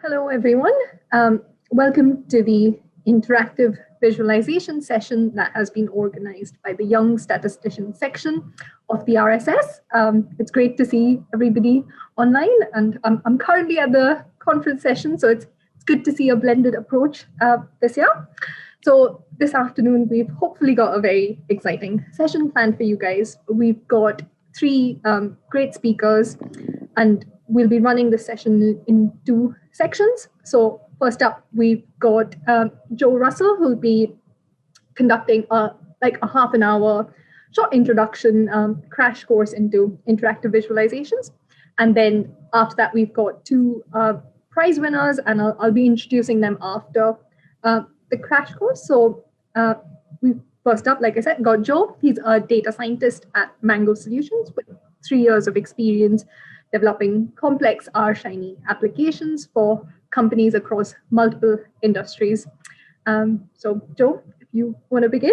Hello, everyone. Welcome to the interactive visualization session that has been organized by the Young Statistician section of the RSS. It's great to see everybody online, and I'm currently at the conference session, so it's good to see a blended approach this year. So this afternoon, we've hopefully got a very exciting session planned for you guys. We've got three great speakers, and we'll be running the session in two sections. So first up, we've got Joe Russell, who'll be conducting a half an hour short introduction crash course into interactive visualizations. And then after that, we've got two prize winners, and I'll be introducing them after the crash course. So we first up, like I said, got Joe. He's a data scientist at Mango Solutions with 3 years of experience developing complex R-Shiny applications for companies across multiple industries. So Joe, if you want to begin.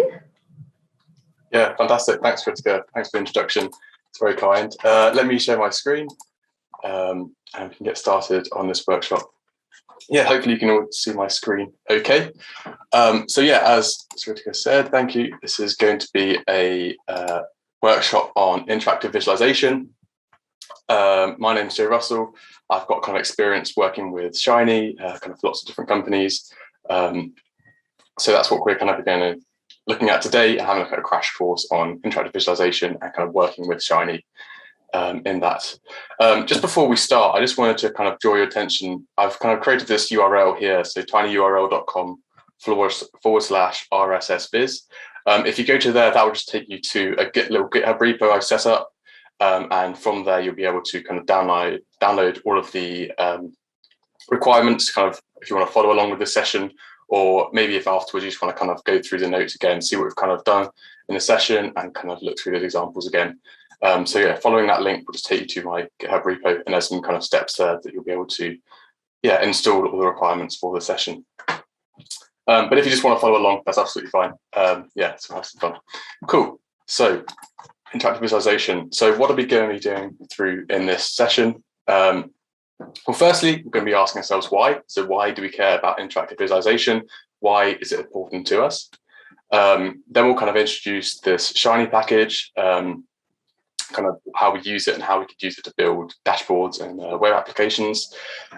Yeah, fantastic. Thanks for the introduction. It's very kind. Let me share my screen and we can get started on this workshop. Yeah, hopefully you can all see my screen okay. So yeah, as Sritika said, thank you. This is going to be a workshop on interactive visualization. My name is Joe Russell. I've got kind of experience working with Shiny, kind of lots of different companies. So that's what we're kind of going to looking at today, and having a look at a crash course on interactive visualization and kind of working with Shiny in that. Just before we start, I just wanted to kind of draw your attention. I've kind of created this URL here, so tinyurl.com/RSSviz. If you go to there, that will just take you to a little GitHub repo I've set up. And from there, you'll be able to kind of download all of the requirements, kind of if you want to follow along with the session, or maybe if afterwards you just want to kind of go through the notes again, see what we've kind of done in the session and kind of look through those examples again. So yeah, following that link will just take you to my GitHub repo, and there's some kind of steps there that you'll be able to install all the requirements for the session. But if you just want to follow along, that's absolutely fine. So have some fun. Cool. So interactive visualization. So what are we going to be doing through in this session? Well, firstly, we're going to be asking ourselves why. So why do we care about interactive visualization? Why is it important to us? Then we'll kind of introduce this Shiny package, kind of how we use it and how we could use it to build dashboards and web applications.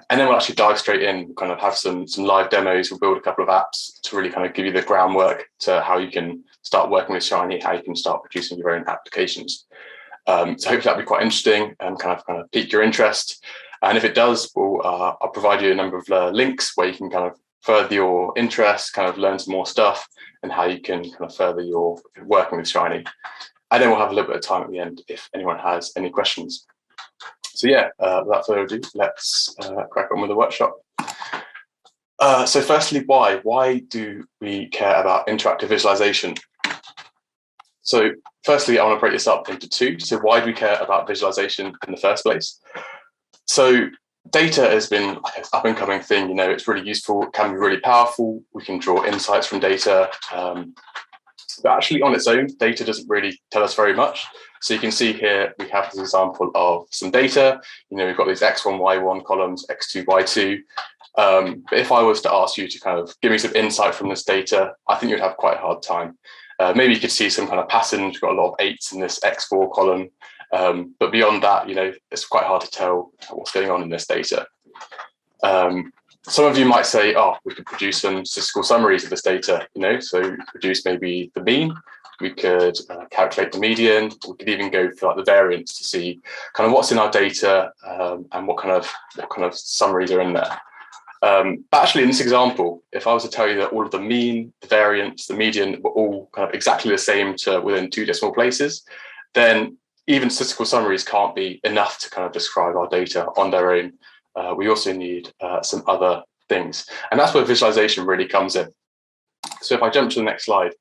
And then we'll actually dive straight in, we'll kind of have some live demos. We'll build a couple of apps to really kind of give you the groundwork to how you can start working with Shiny, how you can start producing your own applications. So hopefully that'll be quite interesting and kind of pique your interest. And if it does, I'll provide you a number of links where you can kind of further your interest, kind of learn some more stuff and how you can kind of further your working with Shiny. And then we'll have a little bit of time at the end if anyone has any questions. So yeah, without further ado, let's crack on with the workshop. So firstly, why? Why do we care about interactive visualization? So firstly, I want to break this up into two. So why do we care about visualization in the first place? So data has been an up and coming thing. You know, it's really useful, it can be really powerful. We can draw insights from data. But actually on its own, data doesn't really tell us very much. So you can see here, we have this example of some data. You know, we've got these X1, Y1 columns, X2, Y2. But if I was to ask you to kind of give me some insight from this data, I think you'd have quite a hard time. Maybe you could see some kind of patterns. We've got a lot of 8s in this X4 column. But beyond that, you know, it's quite hard to tell what's going on in this data. Some of you might say, oh, we could produce some statistical summaries of this data, you know, so produce maybe the mean, we could calculate the median, we could even go for like the variance to see kind of what's in our data and what kind of summaries are in there. But actually in this example, if I was to tell you that all of the mean, the variance, the median were all kind of exactly the same to within 2 decimal places, then even statistical summaries can't be enough to kind of describe our data on their own. We also need some other things. And that's where visualization really comes in. So if I jump to the next slide,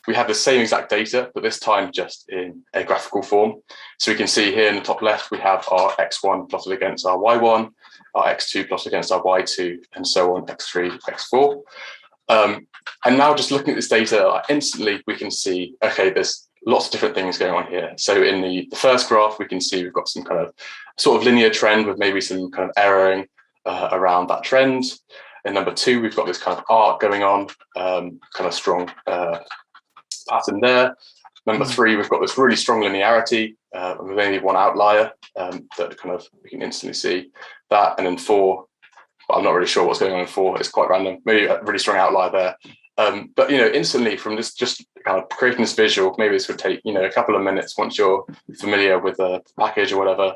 we have the same exact data, but this time just in a graphical form. So we can see here in the top left, we have our X1 plotted against our Y1, our X2 plotted against our Y2, and so on, X3, X4. And now just looking at this data, instantly we can see, okay, there's lots of different things going on here. So in the first graph, we can see we've got some kind of sort of linear trend with maybe some kind of erroring. around that trend. And number 2, we've got this kind of arc going on, kind of strong pattern there. Number 3, we've got this really strong linearity with only one outlier that kind of we can instantly see that. And then 4, but I'm not really sure what's going on in 4. It's quite random. Maybe a really strong outlier there. But instantly from this, just kind of creating this visual, maybe this would take a couple of minutes once you're familiar with the package or whatever.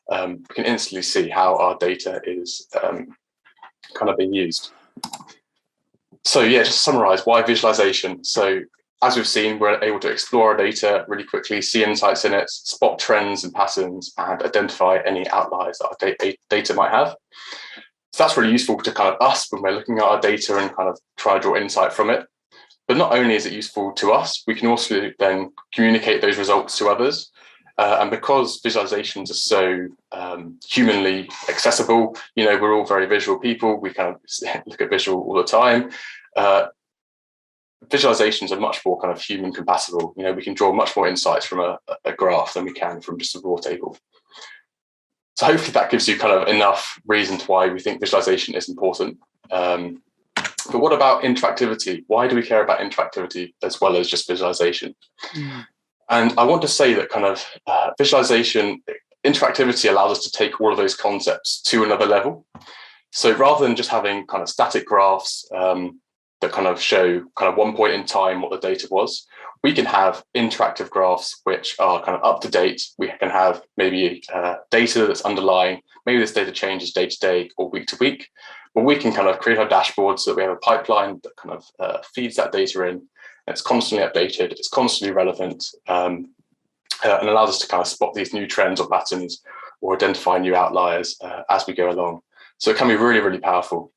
We can instantly see how our data is kind of being used. So yeah, just to summarize, why visualization? So as we've seen, we're able to explore our data really quickly, see insights in it, spot trends and patterns, and identify any outliers that our data might have. So that's really useful to kind of us when we're looking at our data and kind of try to draw insight from it. But not only is it useful to us, we can also then communicate those results to others. And because visualizations are so humanly accessible, we're all very visual people. We kind of look at visual all the time. Visualizations are much more kind of human compatible. We can draw much more insights from a graph than we can from just a raw table. So hopefully that gives you kind of enough reason to why we think visualization is important. But what about interactivity? Why do we care about interactivity as well as just visualization? And I want to say that kind of visualization, interactivity allows us to take all of those concepts to another level. So rather than just having kind of static graphs that kind of show kind of one point in time what the data was, we can have interactive graphs which are kind of up to date. We can have maybe data that's underlying. Maybe this data changes day to day or week to week. But we can kind of create our dashboard so that we have a pipeline that kind of feeds that data in. It's constantly updated, it's constantly relevant, and allows us to kind of spot these new trends or patterns or identify new outliers as we go along. So it can be really, really powerful.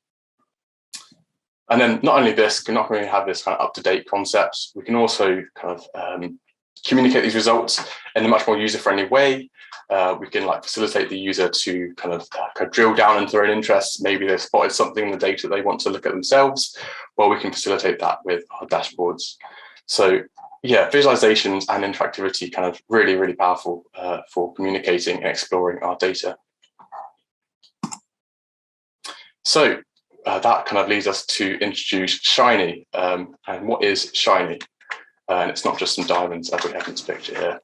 And then not only this, we can not only have this kind of up-to-date concepts, we can also kind of communicate these results in a much more user-friendly way. We can facilitate the user to kind of drill down into their own interests. Maybe they've spotted something in the data they want to look at themselves. Well, we can facilitate that with our dashboards. So yeah, visualizations and interactivity kind of really, really powerful for communicating and exploring our data. So that kind of leads us to introduce Shiny. And what is Shiny? And it's not just some diamonds as we have in this picture here.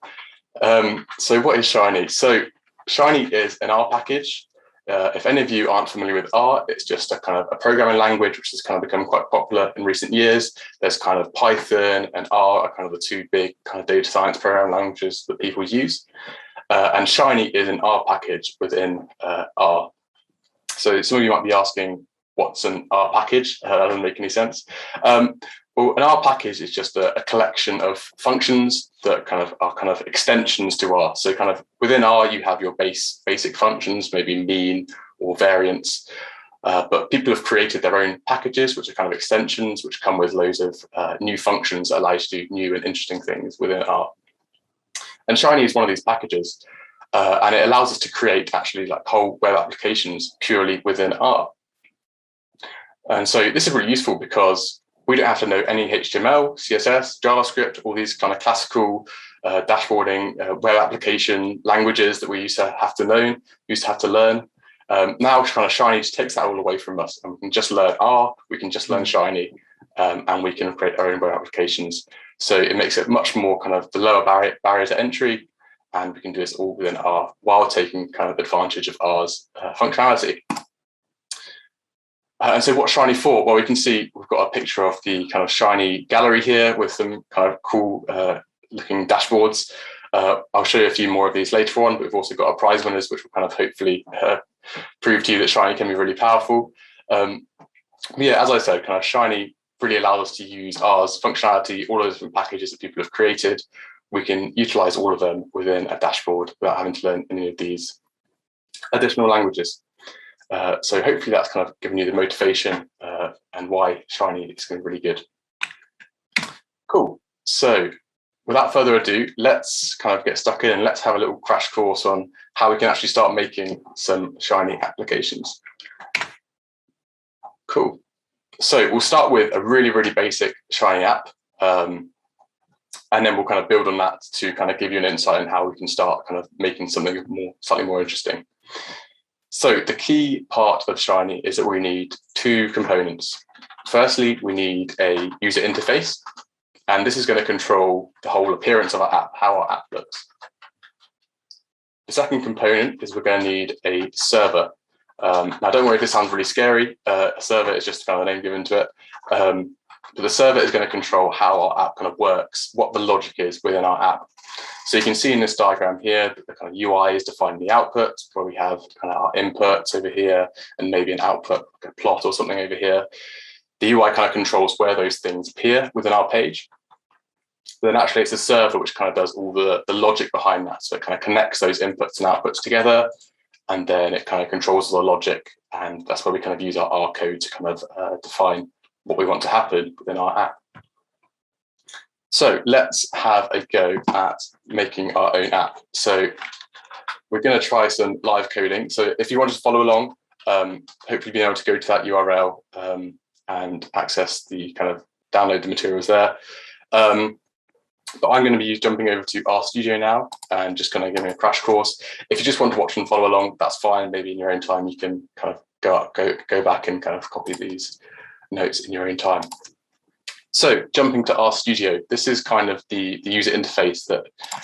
So what is Shiny? So Shiny is an R package. If any of you aren't familiar with R, it's just a kind of a programming language which has kind of become quite popular in recent years. There's kind of Python and R are kind of the 2 big kind of data science programming languages that people use. And Shiny is an R package within R. So some of you might be asking, what's an R package? That doesn't make any sense. Well, an R package is just a collection of functions that kind of are kind of extensions to R. So kind of within R, you have your basic functions, maybe mean or variance. But people have created their own packages, which are kind of extensions, which come with loads of new functions that allow you to do new and interesting things within R. And Shiny is one of these packages. And it allows us to create actually whole web applications purely within R. And so this is really useful because we don't have to know any HTML, CSS, JavaScript, all these kind of classical dashboarding web application languages that we used to have to learn. Now kind of Shiny just takes that all away from us, and we can just learn R, we can just learn Shiny, and we can create our own web applications. So it makes it much more kind of the lower barrier to entry, and we can do this all within R while taking kind of advantage of R's functionality. And so what's Shiny for? Well, we can see we've got a picture of the kind of Shiny gallery here with some kind of cool looking dashboards. I'll show you a few more of these later on, but we've also got our prize winners, which will kind of hopefully prove to you that Shiny can be really powerful. Yeah, as I said, kind of Shiny really allows us to use R's functionality, all those different packages that people have created. We can utilize all of them within a dashboard without having to learn any of these additional languages. So hopefully that's kind of given you the motivation and why Shiny is going to be really good. Cool. So without further ado, let's kind of get stuck in and let's have a little crash course on how we can actually start making some Shiny applications. Cool. So we'll start with a really, really basic Shiny app. And then we'll kind of build on that to kind of give you an insight on how we can start kind of making something slightly more interesting. So the key part of Shiny is that we need two components. Firstly, we need a user interface, and this is going to control the whole appearance of our app, how our app looks. The second component is we're going to need a server. Now, don't worry if this sounds really scary. A server is just kind of a name given to it. But the server is going to control how our app kind of works, what the logic is within our app. So you can see in this diagram here that the kind of UI is defining the output, where we have kind of our inputs over here and maybe an output, like a plot or something over here. The UI kind of controls where those things appear within our page. But then actually it's a server which kind of does all the logic behind that. So it kind of connects those inputs and outputs together, and then it kind of controls the logic. And that's where we kind of use our R code to kind of define what we want to happen within our app. So let's have a go at making our own app. So we're going to try some live coding. So if you want to follow along, hopefully being able to go to that URL and access the kind of download the materials there. But I'm going to be jumping over to RStudio now and just kind of giving a crash course. If you just want to watch and follow along, that's fine. Maybe in your own time, you can kind of go back and kind of copy these notes in your own time. So jumping to RStudio, this is kind of the user interface that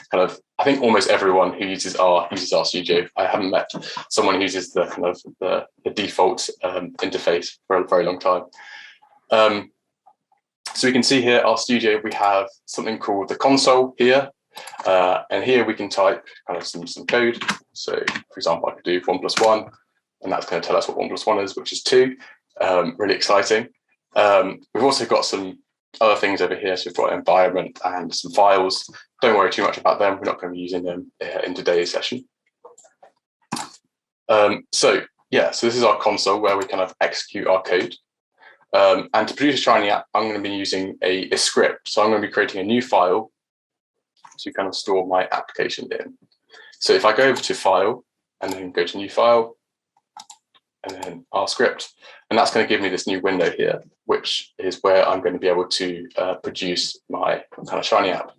kind of, I think almost everyone who uses R uses RStudio. I haven't met someone who uses the kind of the default interface for a very long time. So we can see here, RStudio, we have something called the console here. And here we can type kind of some code. So for example, I could do 1 + 1, and that's going to tell us what 1 + 1 is, which is 2. Really exciting. We've also got some other things over here. So we've got an environment and some files. Don't worry too much about them. We're not going to be using them in today's session. So this is our console where we kind of execute our code. And to produce a Shiny app, I'm going to be using a script. So I'm going to be creating a new file to kind of store my application in. So if I go over to File and then go to New File and then our script, and that's going to give me this new window here, which is where I'm going to be able to produce my kind of Shiny app.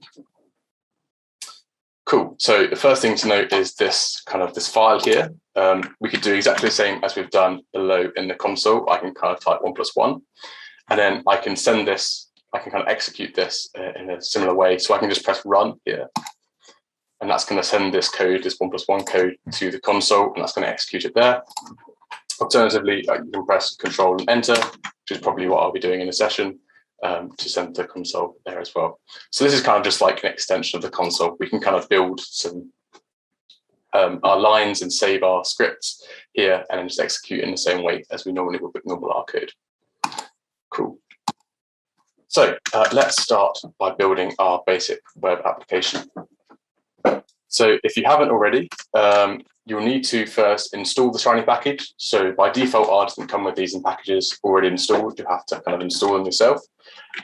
Cool. So the first thing to note is this file here. We could do exactly the same as we've done below in the console. I can kind of type 1 + 1, and then I can send this, I can kind of execute this in a similar way. So I can just press run here, and that's going to send this code, this 1 + 1 code, to the console, and that's going to execute it there. Alternatively, you can press Control and Enter, which is probably what I'll be doing in a session, to send the console there as well. So this is kind of just like an extension of the console. We can kind of build some our lines and save our scripts here and then just execute in the same way as we normally would with normal R code. Cool. So let's start by building our basic web application. So if you haven't already, you'll need to first install the Shiny package. So by default, R doesn't come with these in packages already installed. You have to kind of install them yourself.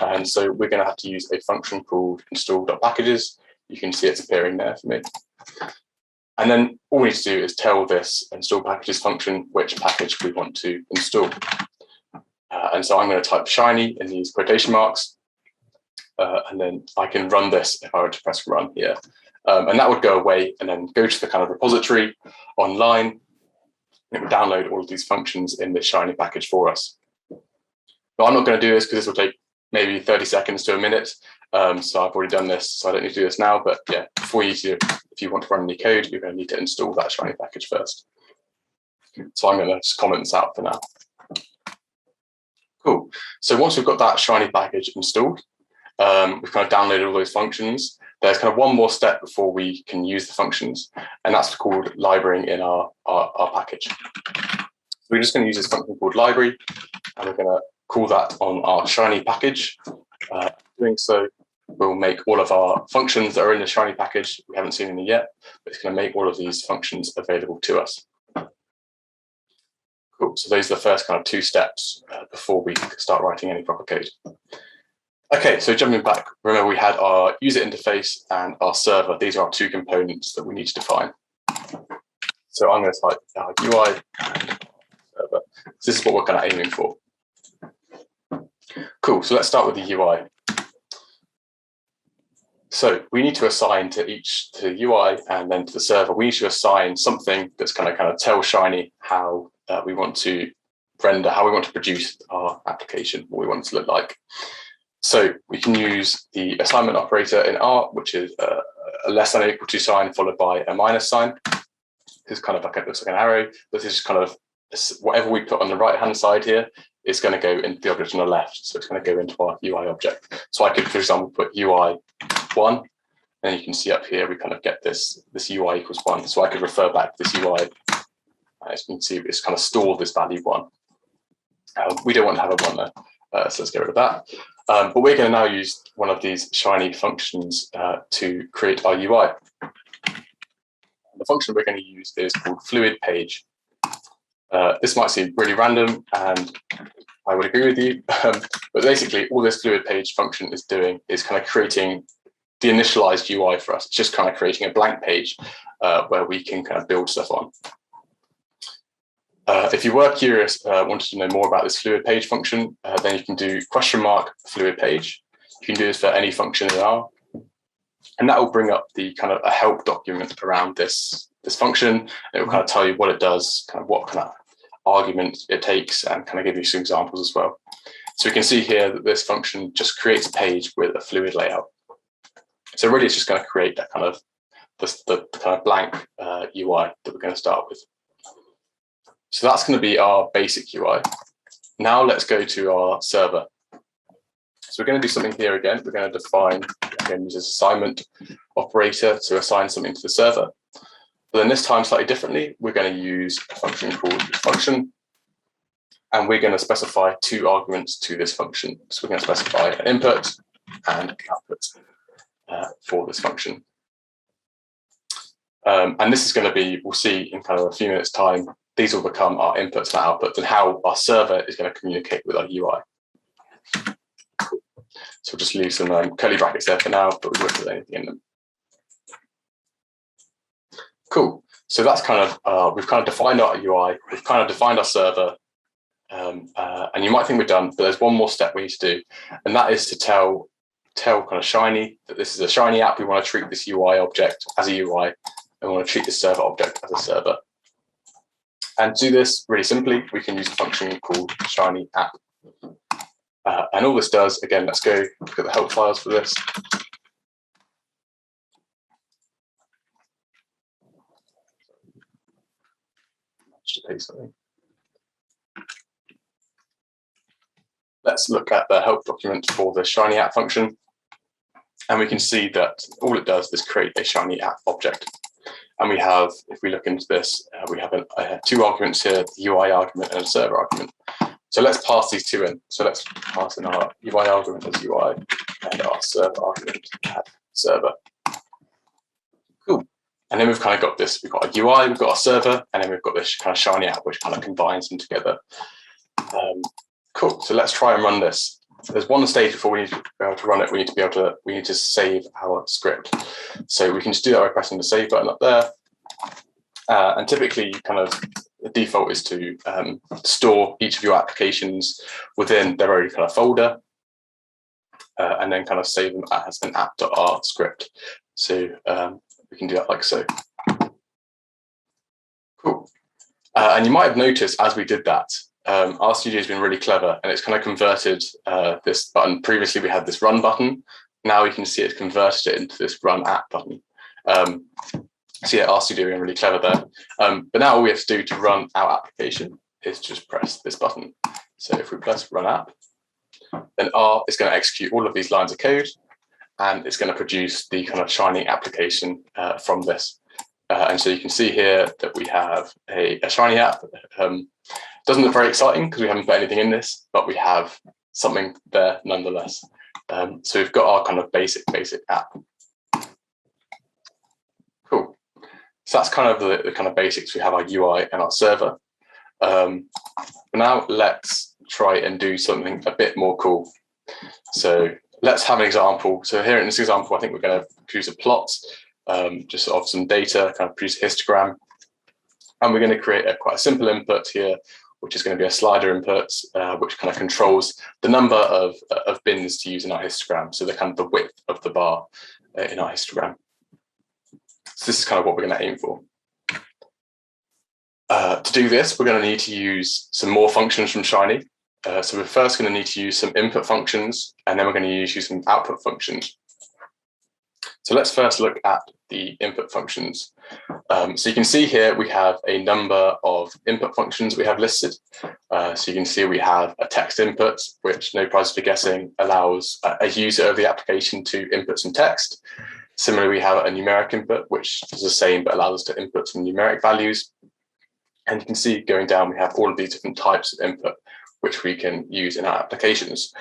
And so we're going to have to use a function called install.packages. You can see it's appearing there for me. And then all we need to do is tell this install packages function which package we want to install. And so I'm going to type Shiny in these quotation marks. And then I can run this if I were to press run here. And that would go away and then go to the kind of repository online. It would download all of these functions in this Shiny package for us. But I'm not going to do this because this will take maybe 30 seconds to a minute. So I've already done this, so I don't need to do this now. But yeah, if you want to run any code, you're going to need to install that Shiny package first. So I'm going to just comment this out for now. Cool. So once we've got that Shiny package installed, we've kind of downloaded all those functions. There's kind of one more step before we can use the functions, and that's called librarying in our package. So we're just going to use this function called library, and we're going to call that on our Shiny package. Doing so, we'll make all of our functions that are in the Shiny package. We haven't seen any yet, but it's going to make all of these functions available to us. Cool. So those are the first kind of 2 steps before we start writing any proper code. Okay, so jumping back, remember we had our user interface and our server. These are our 2 components that we need to define. So I'm going to type UI and server. So this is what we're kind of aiming for. Cool, so let's start with the UI. So we need to assign to the UI and then to the server, we need to assign something that's going to kind of tell Shiny how we want to render, how we want to produce our application, what we want it to look like. So we can use the assignment operator in R, which is a less than or equal to sign followed by a minus sign. This is kind of like looks like an arrow. This is kind of whatever we put on the right-hand side here is going to go into the object on the left. So it's going to go into our UI object. So I could, for example, put UI1, and you can see up here we kind of get this UI equals 1. So I could refer back to this UI. As you can see, it's kind of stored this value 1. We don't want to have a 1 there, so let's get rid of that. But we're going to now use one of these Shiny functions to create our UI. The function we're going to use is called fluid page. This might seem really random, and I would agree with you, but basically all this fluid page function is doing is kind of creating the initialized UI for us. It's just kind of creating a blank page where we can kind of build stuff on. If you were curious, wanted to know more about this fluid page function, then you can do !fluid page. You can do this for any function in R, and that will bring up the kind of a help document around this function. It will kind of tell you what it does, kind of what kind of argument it takes, and kind of give you some examples as well. So we can see here that this function just creates a page with a fluid layout. So really, it's just going to create that kind of the kind of blank UI that we're going to start with. So that's going to be our basic UI. Now let's go to our server. So we're going to do something here again. We're going to define, again, use this assignment operator to assign something to the server. But then this time, slightly differently, we're going to use a function called function, and we're going to specify 2 arguments to this function. So we're going to specify an input and an output for this function. And this is going to be, we'll see in kind of a few minutes' time, these will become our inputs and outputs, and how our server is going to communicate with our UI. So we'll just leave some curly brackets there for now, but we won't put anything in them. Cool. So that's kind of, we've kind of defined our UI, we've kind of defined our server, and you might think we're done, but there's one more step we need to do, and that is to tell kind of Shiny that this is a Shiny app. We want to treat this UI object as a UI, and we want to treat this server object as a server. And to do this really simply, we can use a function called Shiny app. And all this does, again, let's go look at the help files for this. Let's look at the help document for the Shiny app function. And we can see that all it does is create a Shiny app object. And we have, if we look into this, we have 2 arguments here, the UI argument and a server argument. So let's pass these 2 in. So let's pass in our UI argument as UI and our server argument as server. Cool. And then we've kind of got this, we've got a UI, we've got our server, and then we've got this kind of Shiny app, which kind of combines them together. Cool. So let's try and run this. There's one stage before we need to be able to run it. We need to save our script. So we can just do that by pressing the save button up there. And typically, kind of the default is to store each of your applications within their own kind of folder, and then kind of save them as an app.r script. So we can do that like so. Cool. And you might have noticed as we did that, RStudio has been really clever, and it's kind of converted this button. Previously, we had this run button. Now we can see it's converted it into this run app button. So yeah, RStudio being really clever there. But now all we have to do to run our application is just press this button. So if we press run app, then R is going to execute all of these lines of code, and it's going to produce the kind of Shiny application from this. And so you can see here that we have a Shiny app. Doesn't look very exciting because we haven't put anything in this, but we have something there nonetheless. So we've got our kind of basic app. Cool. So that's kind of the kind of basics. We have our UI and our server. Now let's try and do something a bit more cool. So let's have an example. So here in this example, I think we're going to produce a plot, just of some data, kind of produce a histogram. And we're going to create quite a simple input here, which is going to be a slider input, which kind of controls the number of bins to use in our histogram. So the kind of the width of the bar in our histogram. So this is kind of what we're going to aim for. To do this, we're going to need to use some more functions from Shiny. So we're first going to need to use some input functions, and then we're going to use some output functions. So let's first look at the input functions. So you can see here we have a number of input functions we have listed. So you can see we have a text input, which, no prize for guessing, allows a user of the application to input some text. Similarly, we have a numeric input, which is the same but allows us to input some numeric values. And you can see going down, we have all of these different types of input, which we can use in our applications.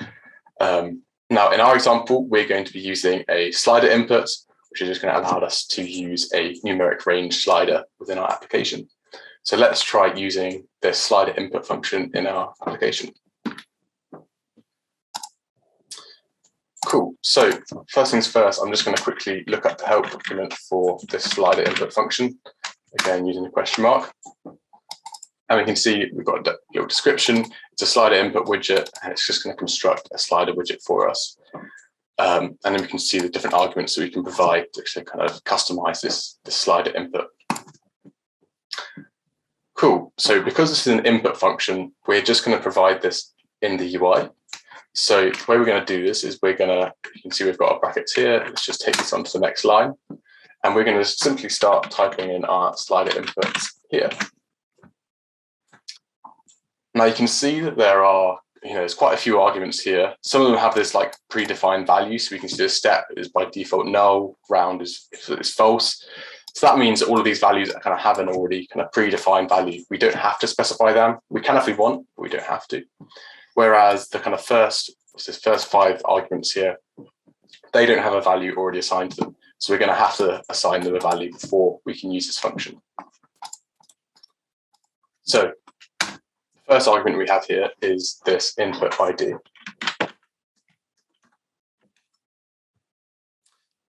Now, in our example, we're going to be using a slider input, which is just going to allow us to use a numeric range slider within our application. So let's try using this slider input function in our application. Cool. So first things first, I'm just going to quickly look up the help document for this slider input function, again, using the question mark. And we can see we've got a little description. It's a slider input widget, and it's just going to construct a slider widget for us. And then we can see the different arguments that we can provide to kind of customize this slider input. Cool. So because this is an input function, we're just going to provide this in the UI. So the way we're going to do this is we're going to, you can see we've got our brackets here. Let's just take this on to the next line. And we're going to simply start typing in our slider inputs here. Now you can see that there are, there's quite a few arguments here. Some of them have this like predefined value. So we can see the step is by default null, round is false. So that means that all of these values kind of have an already kind of predefined value. We don't have to specify them. We can if we want, but we don't have to. Whereas the kind of first 5 arguments here, they don't have a value already assigned to them. So we're going to have to assign them a value before we can use this function. So the first argument we have here is this input ID.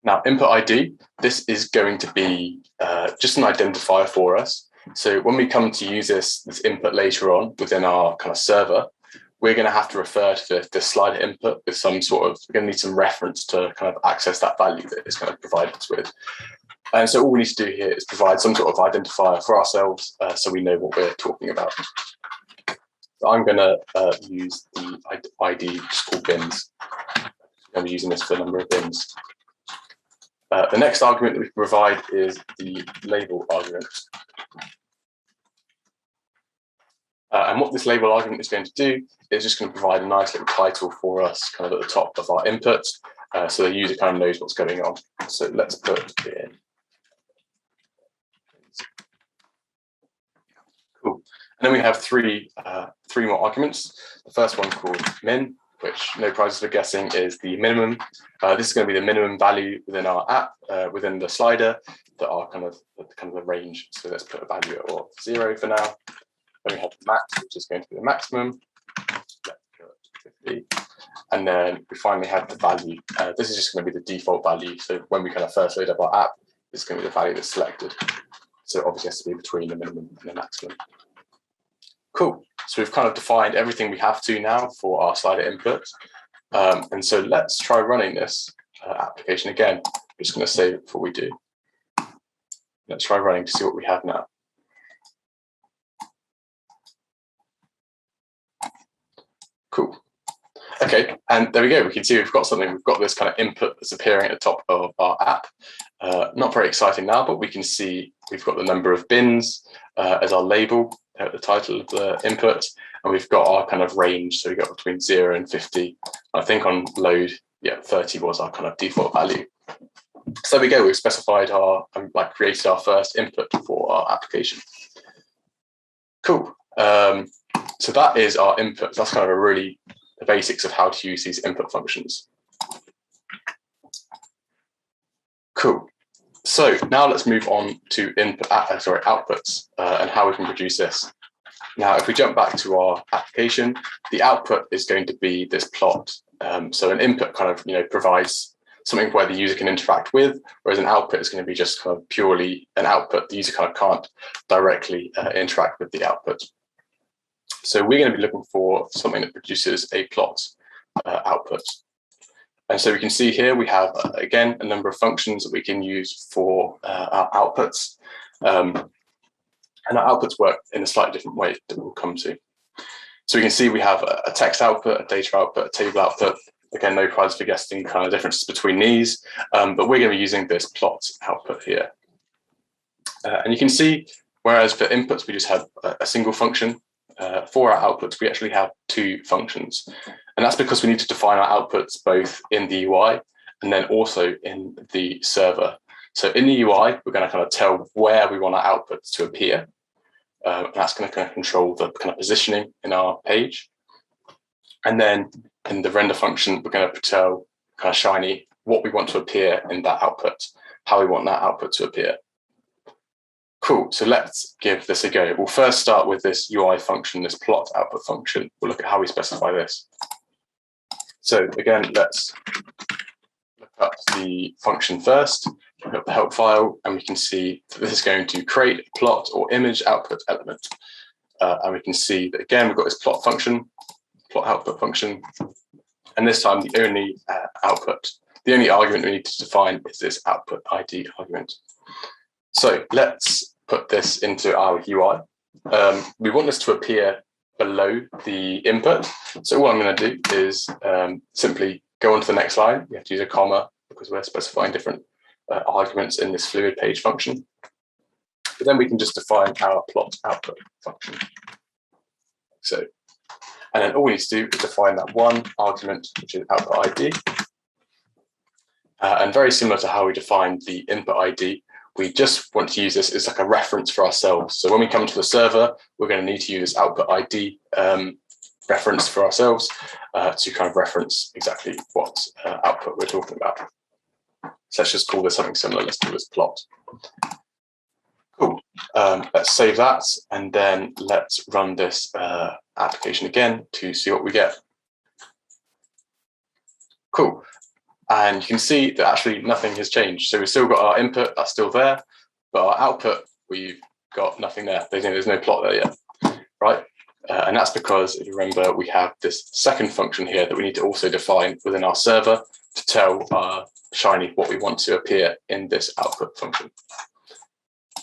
Now, input ID, this is going to be just an identifier for us. So when we come to use this input later on within our kind of server, we're going to have to refer to the slider input with some sort of, we're going to need some reference to kind of access that value that it's going to provide us with. And so all we need to do here is provide some sort of identifier for ourselves so we know what we're talking about. So I'm going to use the ID just called bins. I'm going to be using this for a number of bins. The next argument that we can provide is the label argument. And what this label argument is going to do is just going to provide a nice little title for us kind of at the top of our input, so the user kind of knows what's going on. So let's put it in. Cool. And then we have three more arguments. The first one called min, which, no prizes for guessing, is the minimum. This is going to be the minimum value within our app, within the slider, that are kind of the range. So let's put a value of 0 for now. Then we have the max, which is going to be the maximum. Let's put 50. And then we finally have the value. This is just going to be the default value. So when we kind of first load up our app, it's going to be the value that's selected. So it obviously has to be between the minimum and the maximum. Cool. So we've kind of defined everything we have to now for our slider input. And so let's try running this application again. I'm just going to save it before we do. Let's try running to see what we have now. Cool. Okay, and there we go. We can see we've got something. We've got this kind of input that's appearing at the top of our app. Not very exciting now, but we can see we've got the number of bins as our label at the title of the input, and we've got our kind of range. So we got between 0 and 50. I think on load, 30 was our kind of default value. So there we go. We've specified our, created our first input for our application. Cool. So that is our input. That's kind of the basics of how to use these input functions. Cool. So now let's move on to outputs and how we can produce this. Now, if we jump back to our application, the output is going to be this plot. So an input kind of provides something where the user can interact with, whereas an output is going to be just kind of purely an output. The user kind of can't directly interact with the output. So we're going to be looking for something that produces a plot output. And so we can see here we have, again, a number of functions that we can use for our outputs. And our outputs work in a slightly different way that we'll come to. So we can see we have a text output, a data output, a table output. Again, no prize for guessing kind of differences between these, but we're going to be using this plot output here. And you can see, whereas for inputs, we just have a single function, for our outputs, we actually have two functions. And that's because we need to define our outputs both in the UI and then also in the server. So in the UI, we're going to kind of tell where we want our outputs to appear. And that's going to kind of control the kind of positioning in our page. And then in the render function, we're going to tell kind of Shiny what we want to appear in that output, how we want that output to appear. Cool, so let's give this a go. We'll first start with this UI function, this plot output function. We'll look at how we specify this. So again, let's look up the function first, look up the help file, and we can see that this is going to create a plot or image output element. And we can see that again, we've got this plot function, plot output function. And this time the only the only argument we need to define is this output ID argument. So let's put this into our UI. We want this to appear below the input. So what I'm going to do is simply go on to the next line. We have to use a comma because we're specifying different arguments in this fluid page function. But then we can just define our plot output function. So, and then all we need to do is define that one argument, which is output ID. And very similar to how we defined the input ID, we just want to use this as like a reference for ourselves. So when we come to the server, we're going to need to use output ID reference for ourselves to kind of reference exactly what output we're talking about. So let's just call this something similar. Let's call this plot. Cool. Let's save that, and then let's run this application again to see what we get. Cool. And you can see that actually nothing has changed. So we've still got our input, that's still there, but our output, we've got nothing there. There's no plot there yet, right? And that's because, if you remember, we have this second function here that we need to also define within our server to tell Shiny what we want to appear in this output function.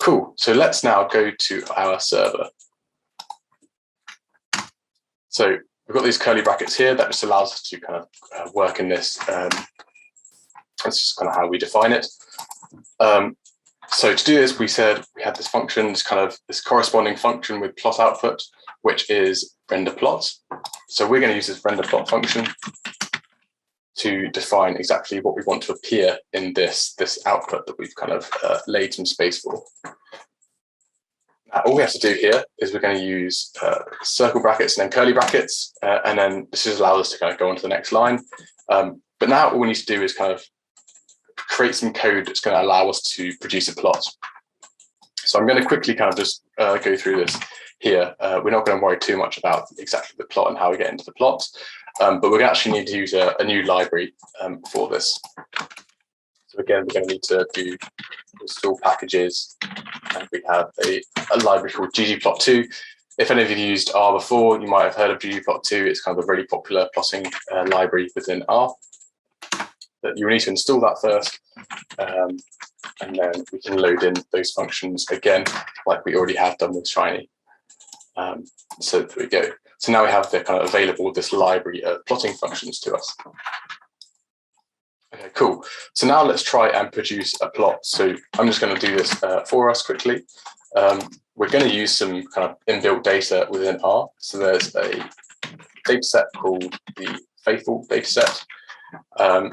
Cool, so let's now go to our server. So we've got these curly brackets here that just allows us to kind of work in this. That's just kind of how we define it. So to do this, we said we had this function, this corresponding function with plot output, which is render plot. So we're going to use this render plot function to define exactly what we want to appear in this output that we've kind of laid some space for. Now, all we have to do here is we're going to use circle brackets and then curly brackets, and then this just allows us to kind of go on to the next line. But now all we need to do is kind of create some code that's going to allow us to produce a plot. So I'm going to quickly kind of just go through this here. We're not going to worry too much about exactly the plot and how we get into the plot, but we're going to actually need to use a new library for this. So again, we're going to need to do install packages, and we have a library called ggplot2. If any of you have used R before, you might have heard of ggplot2. It's kind of a really popular plotting library within R. But you need to install that first, and then we can load in those functions again, like we already have done with Shiny. So there we go. So now we have the kind of available this library of plotting functions to us. Okay, cool. So now let's try and produce a plot. So I'm just going to do this for us quickly. We're going to use some kind of inbuilt data within R. So there's a data set called the Faithful dataset,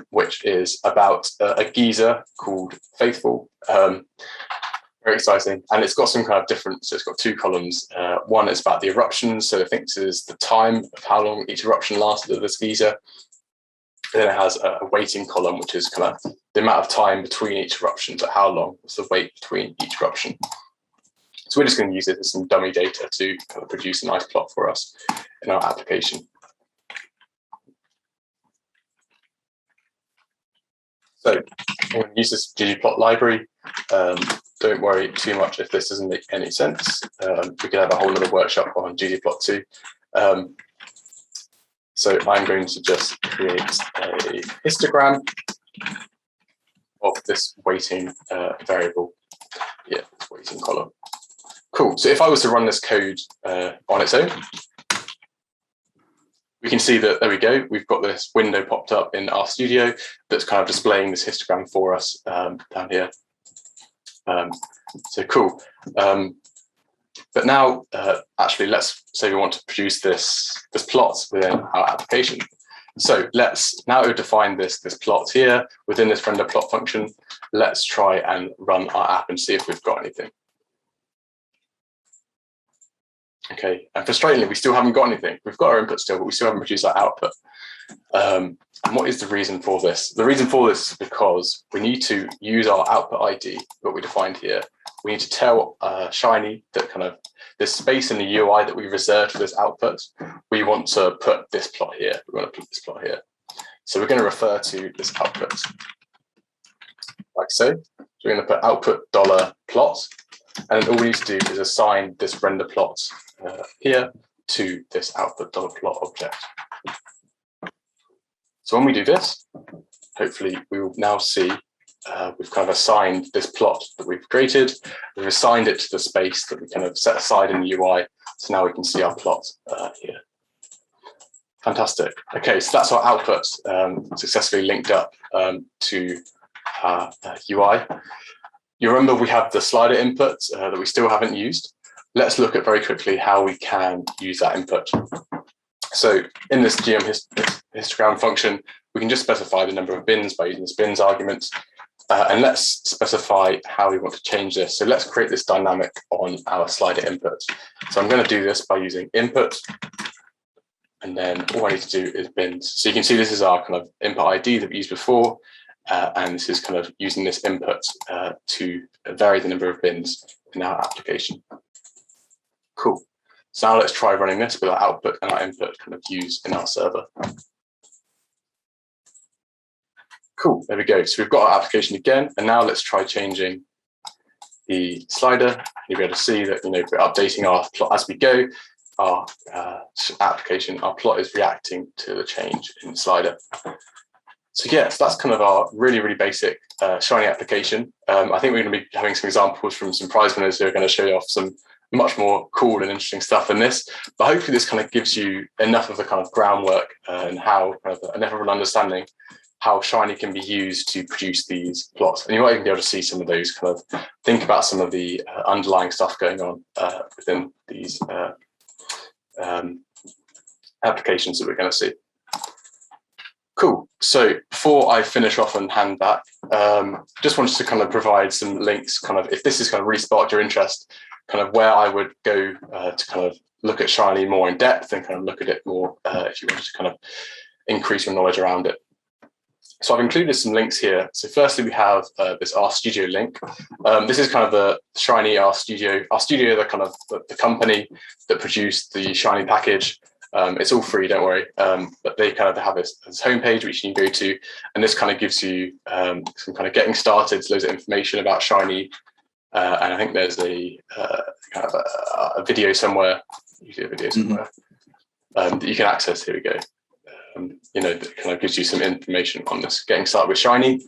which is about a geezer called Faithful. Very exciting. And it's got some kind of different, so it's got two columns. One is about the eruptions, so it thinks is the time of how long each eruption lasted of this geezer. And then it has a weighting column, which is kind of the amount of time between each eruption, so how long was the wait between each eruption. So we're just going to use it as some dummy data to kind of produce a nice plot for us in our application. So I'm going to use this ggplot library. Don't worry too much if this doesn't make any sense. We could have a whole other workshop on ggplot2. So I'm going to just create a histogram of this weighting variable here, weighting column. Cool. So if I was to run this code on its own, we can see that, there we go, we've got this window popped up in RStudio that's kind of displaying this histogram for us down here. So cool. But now, actually, let's say we want to produce this plot within our application. So let's now define this plot here within this render plot function. Let's try and run our app and see if we've got anything. Okay, and frustratingly, we still haven't got anything. We've got our input still, but we still haven't produced our output. And what is the reason for this? The reason for this is because we need to use our output ID, what we defined here. We need to tell Shiny that kind of this space in the UI that we reserved for this output, we want to put this plot here. We want to put this plot here. So we're going to refer to this output like so. So we're going to put output $plot, and then all we need to do is assign this render plot here to this output $plot object. So when we do this, hopefully we will now see we've kind of assigned this plot that we've created. We've assigned it to the space that we kind of set aside in the UI. So now we can see our plot here. Fantastic. Okay, so that's our output successfully linked up to our UI. You remember we have the slider input that we still haven't used. Let's look at very quickly how we can use that input. So in this GM histogram function, we can just specify the number of bins by using this bins argument. And let's specify how we want to change this. So let's create this dynamic on our slider input. So I'm going to do this by using input. And then all I need to do is bins. So you can see this is our kind of input ID that we used before. And this is kind of using this input to vary the number of bins in our application. Cool. So now let's try running this with our output and our input kind of used in our server. Cool, there we go. So we've got our application again, and now let's try changing the slider. You'll be able to see that we're updating our plot as we go. Our application, our plot is reacting to the change in the slider. So yes, that's kind of our really, really basic Shiny application. I think we're going to be having some examples from some prize winners who are going to show you off some much more cool and interesting stuff than this. But hopefully this kind of gives you enough of the kind of groundwork and how kind of enough of an understanding how Shiny can be used to produce these plots. And you might even be able to see some of those, kind of think about some of the underlying stuff going on within these applications that we're going to see. Cool. So before I finish off and hand back, just wanted to kind of provide some links, kind of if this has kind of really sparked your interest, kind of where I would go to kind of look at Shiny more in depth and kind of look at it more if you wanted to kind of increase your knowledge around it. So I've included some links here. So firstly, we have this RStudio link. This is kind of the Shiny RStudio. RStudio, the kind of the company that produced the Shiny package. It's all free, don't worry. But they kind of have this homepage which you can go to, and this kind of gives you some kind of getting started, loads of information about Shiny. And I think there's a kind of a video somewhere. You see a video somewhere that you can access. Here we go. That kind of gives you some information on this getting started with Shiny.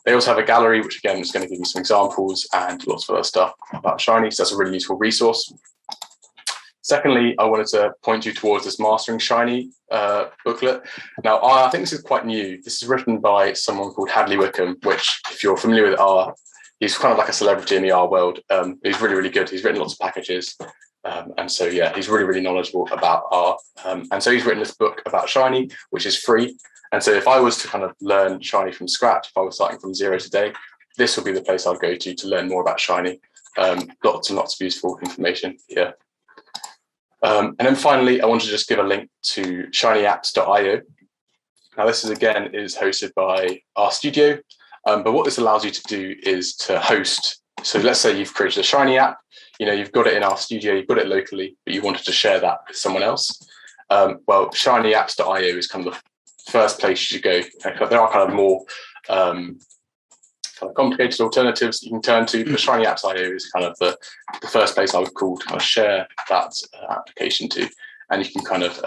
They also have a gallery, which again is going to give you some examples and lots of other stuff about Shiny. So that's a really useful resource. Secondly, I wanted to point you towards this Mastering Shiny booklet. Now, I think this is quite new. This is written by someone called Hadley Wickham, which, if you're familiar with R, he's kind of like a celebrity in the R world. He's really, really good. He's written lots of packages. And so, yeah, he's really, really knowledgeable about R. And so he's written this book about Shiny, which is free. And so if I was to kind of learn Shiny from scratch, if I was starting from zero today, this would be the place I'd go to learn more about Shiny. Lots and lots of useful information here. And then finally, I want to just give a link to Shinyapps Io. Now, this is again is hosted by RStudio. But what this allows you to do is to host. So let's say you've created a Shiny app. You've got it in RStudio, you've got it locally, but you wanted to share that with someone else. Well, Shinyapps.io is kind of the first place you should go. There are kind of more kind of complicated alternatives you can turn to, but Shinyapps.io is kind of the first place I would call to kind of share that application to. and you can kind of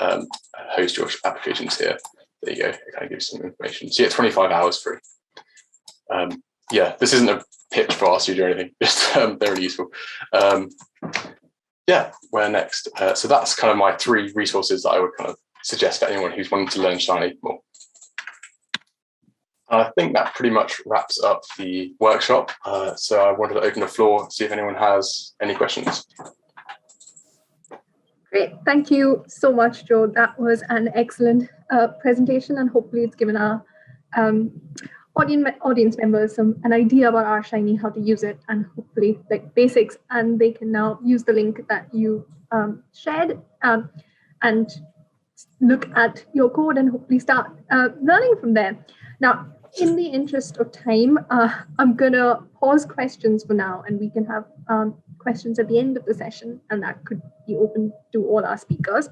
host your applications here. There you go. It kind of gives you some information. So yeah, 25 hours free. Yeah, this isn't a pitch for our studio or anything, just they're really useful. Yeah, where next? So that's kind of my 3 resources that I would kind of suggest for anyone who's wanting to learn Shiny more. I think that pretty much wraps up the workshop. So I wanted to open the floor, see if anyone has any questions. Great, thank you so much, Joe. That was an excellent presentation, and hopefully it's given our audience members an idea about R Shiny, how to use it, and hopefully like basics, and they can now use the link that you shared and look at your code and hopefully start learning from there. Now, in the interest of time, I'm gonna pause questions for now, and we can have questions at the end of the session, and that could be open to all our speakers.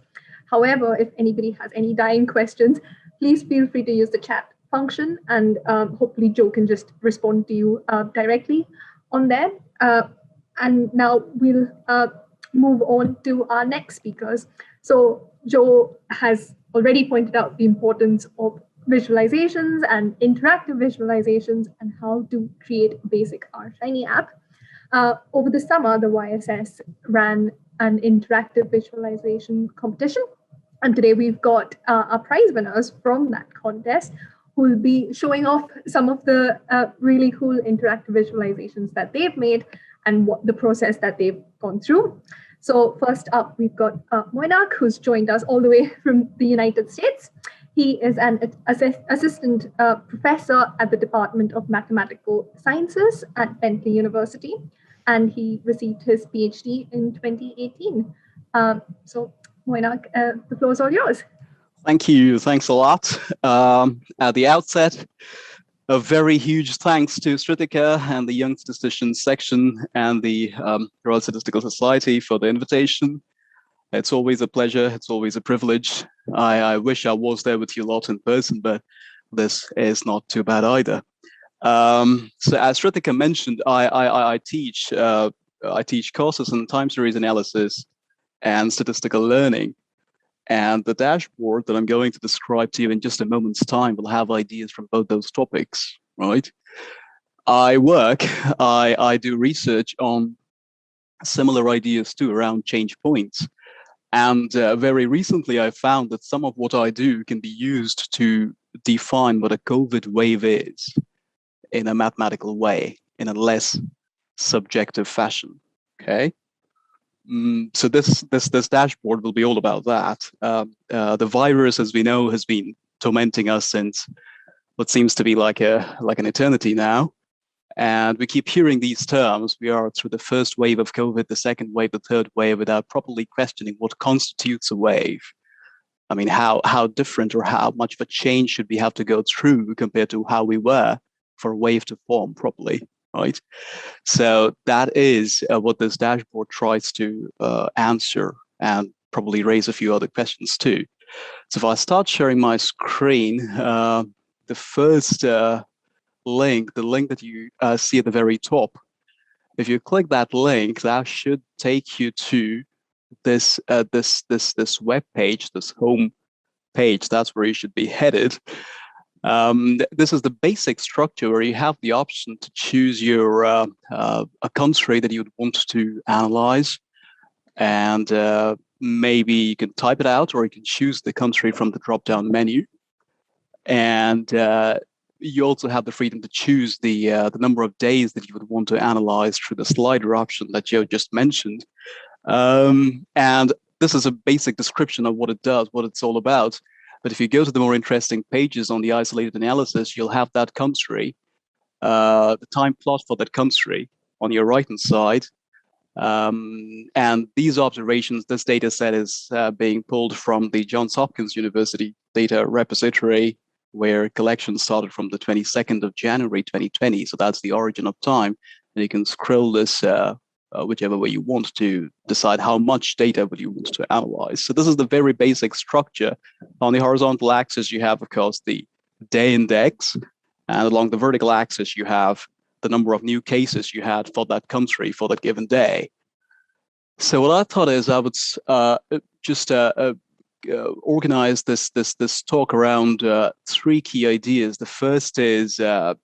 However, if anybody has any dying questions, please feel free to use the chat function, and hopefully Joe can just respond to you directly on there. And now we'll move on to our next speakers. So Joe has already pointed out the importance of visualizations and interactive visualizations and how to create a basic R Shiny app. Over the summer, the YSS ran an interactive visualization competition. And today we've got our prize winners from that contest who will be showing off some of the really cool interactive visualizations that they've made and what the process that they've gone through. So first up, we've got Moinak, who's joined us all the way from the United States. He is an assistant professor at the Department of Mathematical Sciences at Bentley University, and he received his PhD in 2018. So Moinak, the floor is all yours. Thank you. Thanks a lot. At the outset, a very huge thanks to Sritika and the Young Statisticians section and the Royal Statistical Society for the invitation. It's always a pleasure. It's always a privilege. I wish I was there with you lot in person, but this is not too bad either. So as Sritika mentioned, I teach courses in time series analysis and statistical learning. And the dashboard that I'm going to describe to you in just a moment's time will have ideas from both those topics, right? I do research on similar ideas too around change points. And very recently, I found that some of what I do can be used to define what a COVID wave is in a mathematical way, in a less subjective fashion, okay? So this dashboard will be all about that. The virus, as we know, has been tormenting us since what seems to be like an eternity now. And we keep hearing these terms. We are through the first wave of COVID, the second wave, the third wave, without properly questioning what constitutes a wave. I mean, how different or how much of a change should we have to go through compared to how we were for a wave to form properly, right? So that is what this dashboard tries to answer and probably raise a few other questions too. So if I start sharing my screen, the first link, the link that you see at the very top, if you click that link, that should take you to this web page, this home page. That's where you should be headed. This is the basic structure where you have the option to choose your a country that you would want to analyze, and maybe you can type it out, or you can choose the country from the drop-down menu, and you also have the freedom to choose the number of days that you would want to analyze through the slider option that Joe just mentioned. And this is a basic description of what it does, what it's all about. But if you go to the more interesting pages on the isolated analysis, you'll have that country, the time plot for that country on your right-hand side. And these observations, this data set is being pulled from the Johns Hopkins University data repository, where collections started from the 22nd of January 2020. So that's the origin of time. And you can scroll this whichever way you want to decide how much data would you want to analyze. So this is the very basic structure. On the horizontal axis, you have, of course, the day index. And along the vertical axis, you have the number of new cases you had for that country for that given day. So what I thought is I would just organize this talk around three key ideas. The first is the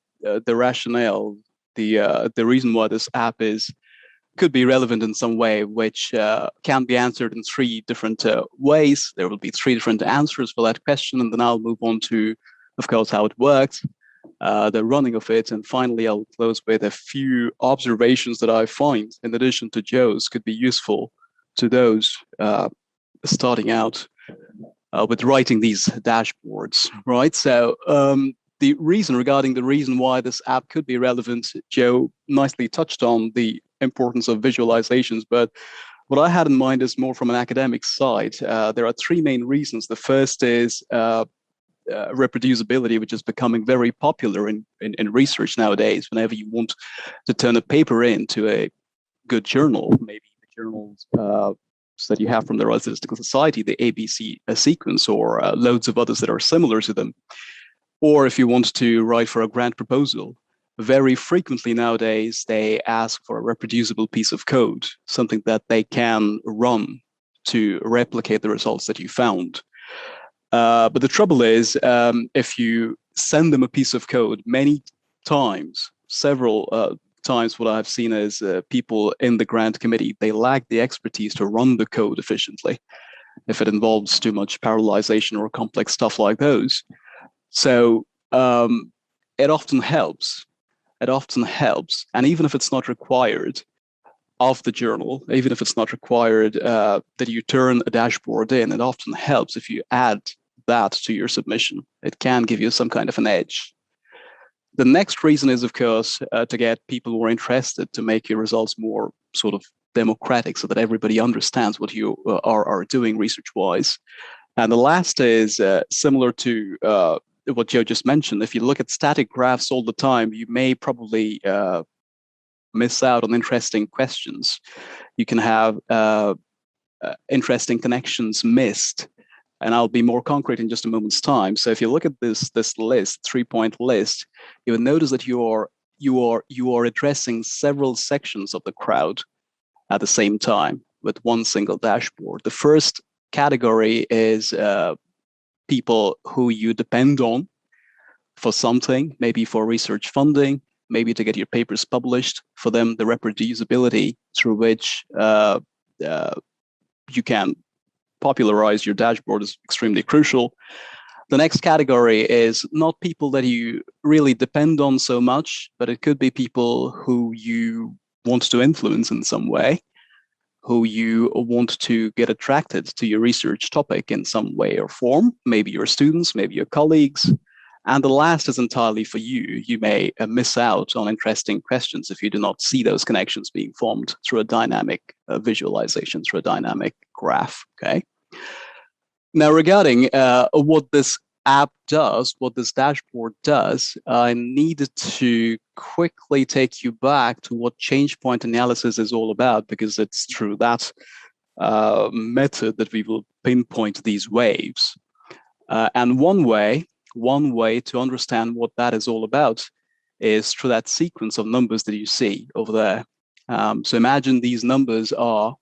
rationale, the reason why this app could be relevant in some way, which can be answered in three different ways. There will be three different answers for that question, and then I'll move on to, of course, how it works, the running of it, and finally I'll close with a few observations that I find, in addition to Joe's, could be useful to those starting out with writing these dashboards, right? So the reason why this app could be relevant, Joe nicely touched on the importance of visualizations, but what I had in mind is more from an academic side. There are three main reasons. The first is reproducibility, which is becoming very popular in research nowadays. Whenever you want to turn a paper into a good journal, maybe the journals that you have from the Royal Statistical Society, the ABC sequence, or loads of others that are similar to them, or if you want to write for a grant proposal, very frequently nowadays, they ask for a reproducible piece of code, something that they can run to replicate the results that you found. But the trouble is, if you send them a piece of code many times, several times, what I've seen is people in the grant committee, they lack the expertise to run the code efficiently if it involves too much parallelization or complex stuff like those. So it often helps. And even if it's not required of the journal, even if it's not required that you turn a dashboard in, it often helps if you add that to your submission. It can give you some kind of an edge. The next reason is, of course, to get people more interested, to make your results more sort of democratic so that everybody understands what you are doing research-wise. And the last is similar to what Joe just mentioned. If you look at static graphs all the time, you may probably miss out on interesting questions. You can have interesting connections missed. And I'll be more concrete in just a moment's time. So if you look at this list, 3-point list, you will notice that you are addressing several sections of the crowd at the same time with one single dashboard. The first category is people who you depend on for something, maybe for research funding, maybe to get your papers published. For them, the reproducibility through which you can popularize your dashboard is extremely crucial. The next category is not people that you really depend on so much, but it could be people who you want to influence in some way, who you want to get attracted to your research topic in some way or form, maybe your students, maybe your colleagues. And the last is entirely for you. You may miss out on interesting questions if you do not see those connections being formed through a dynamic visualization, through a dynamic graph, okay? Now, regarding what this app does, what this dashboard does, I needed to quickly take you back to what change point analysis is all about, because it's through that method that we will pinpoint these waves. And one way to understand what that is all about is through that sequence of numbers that you see over there. So imagine these numbers are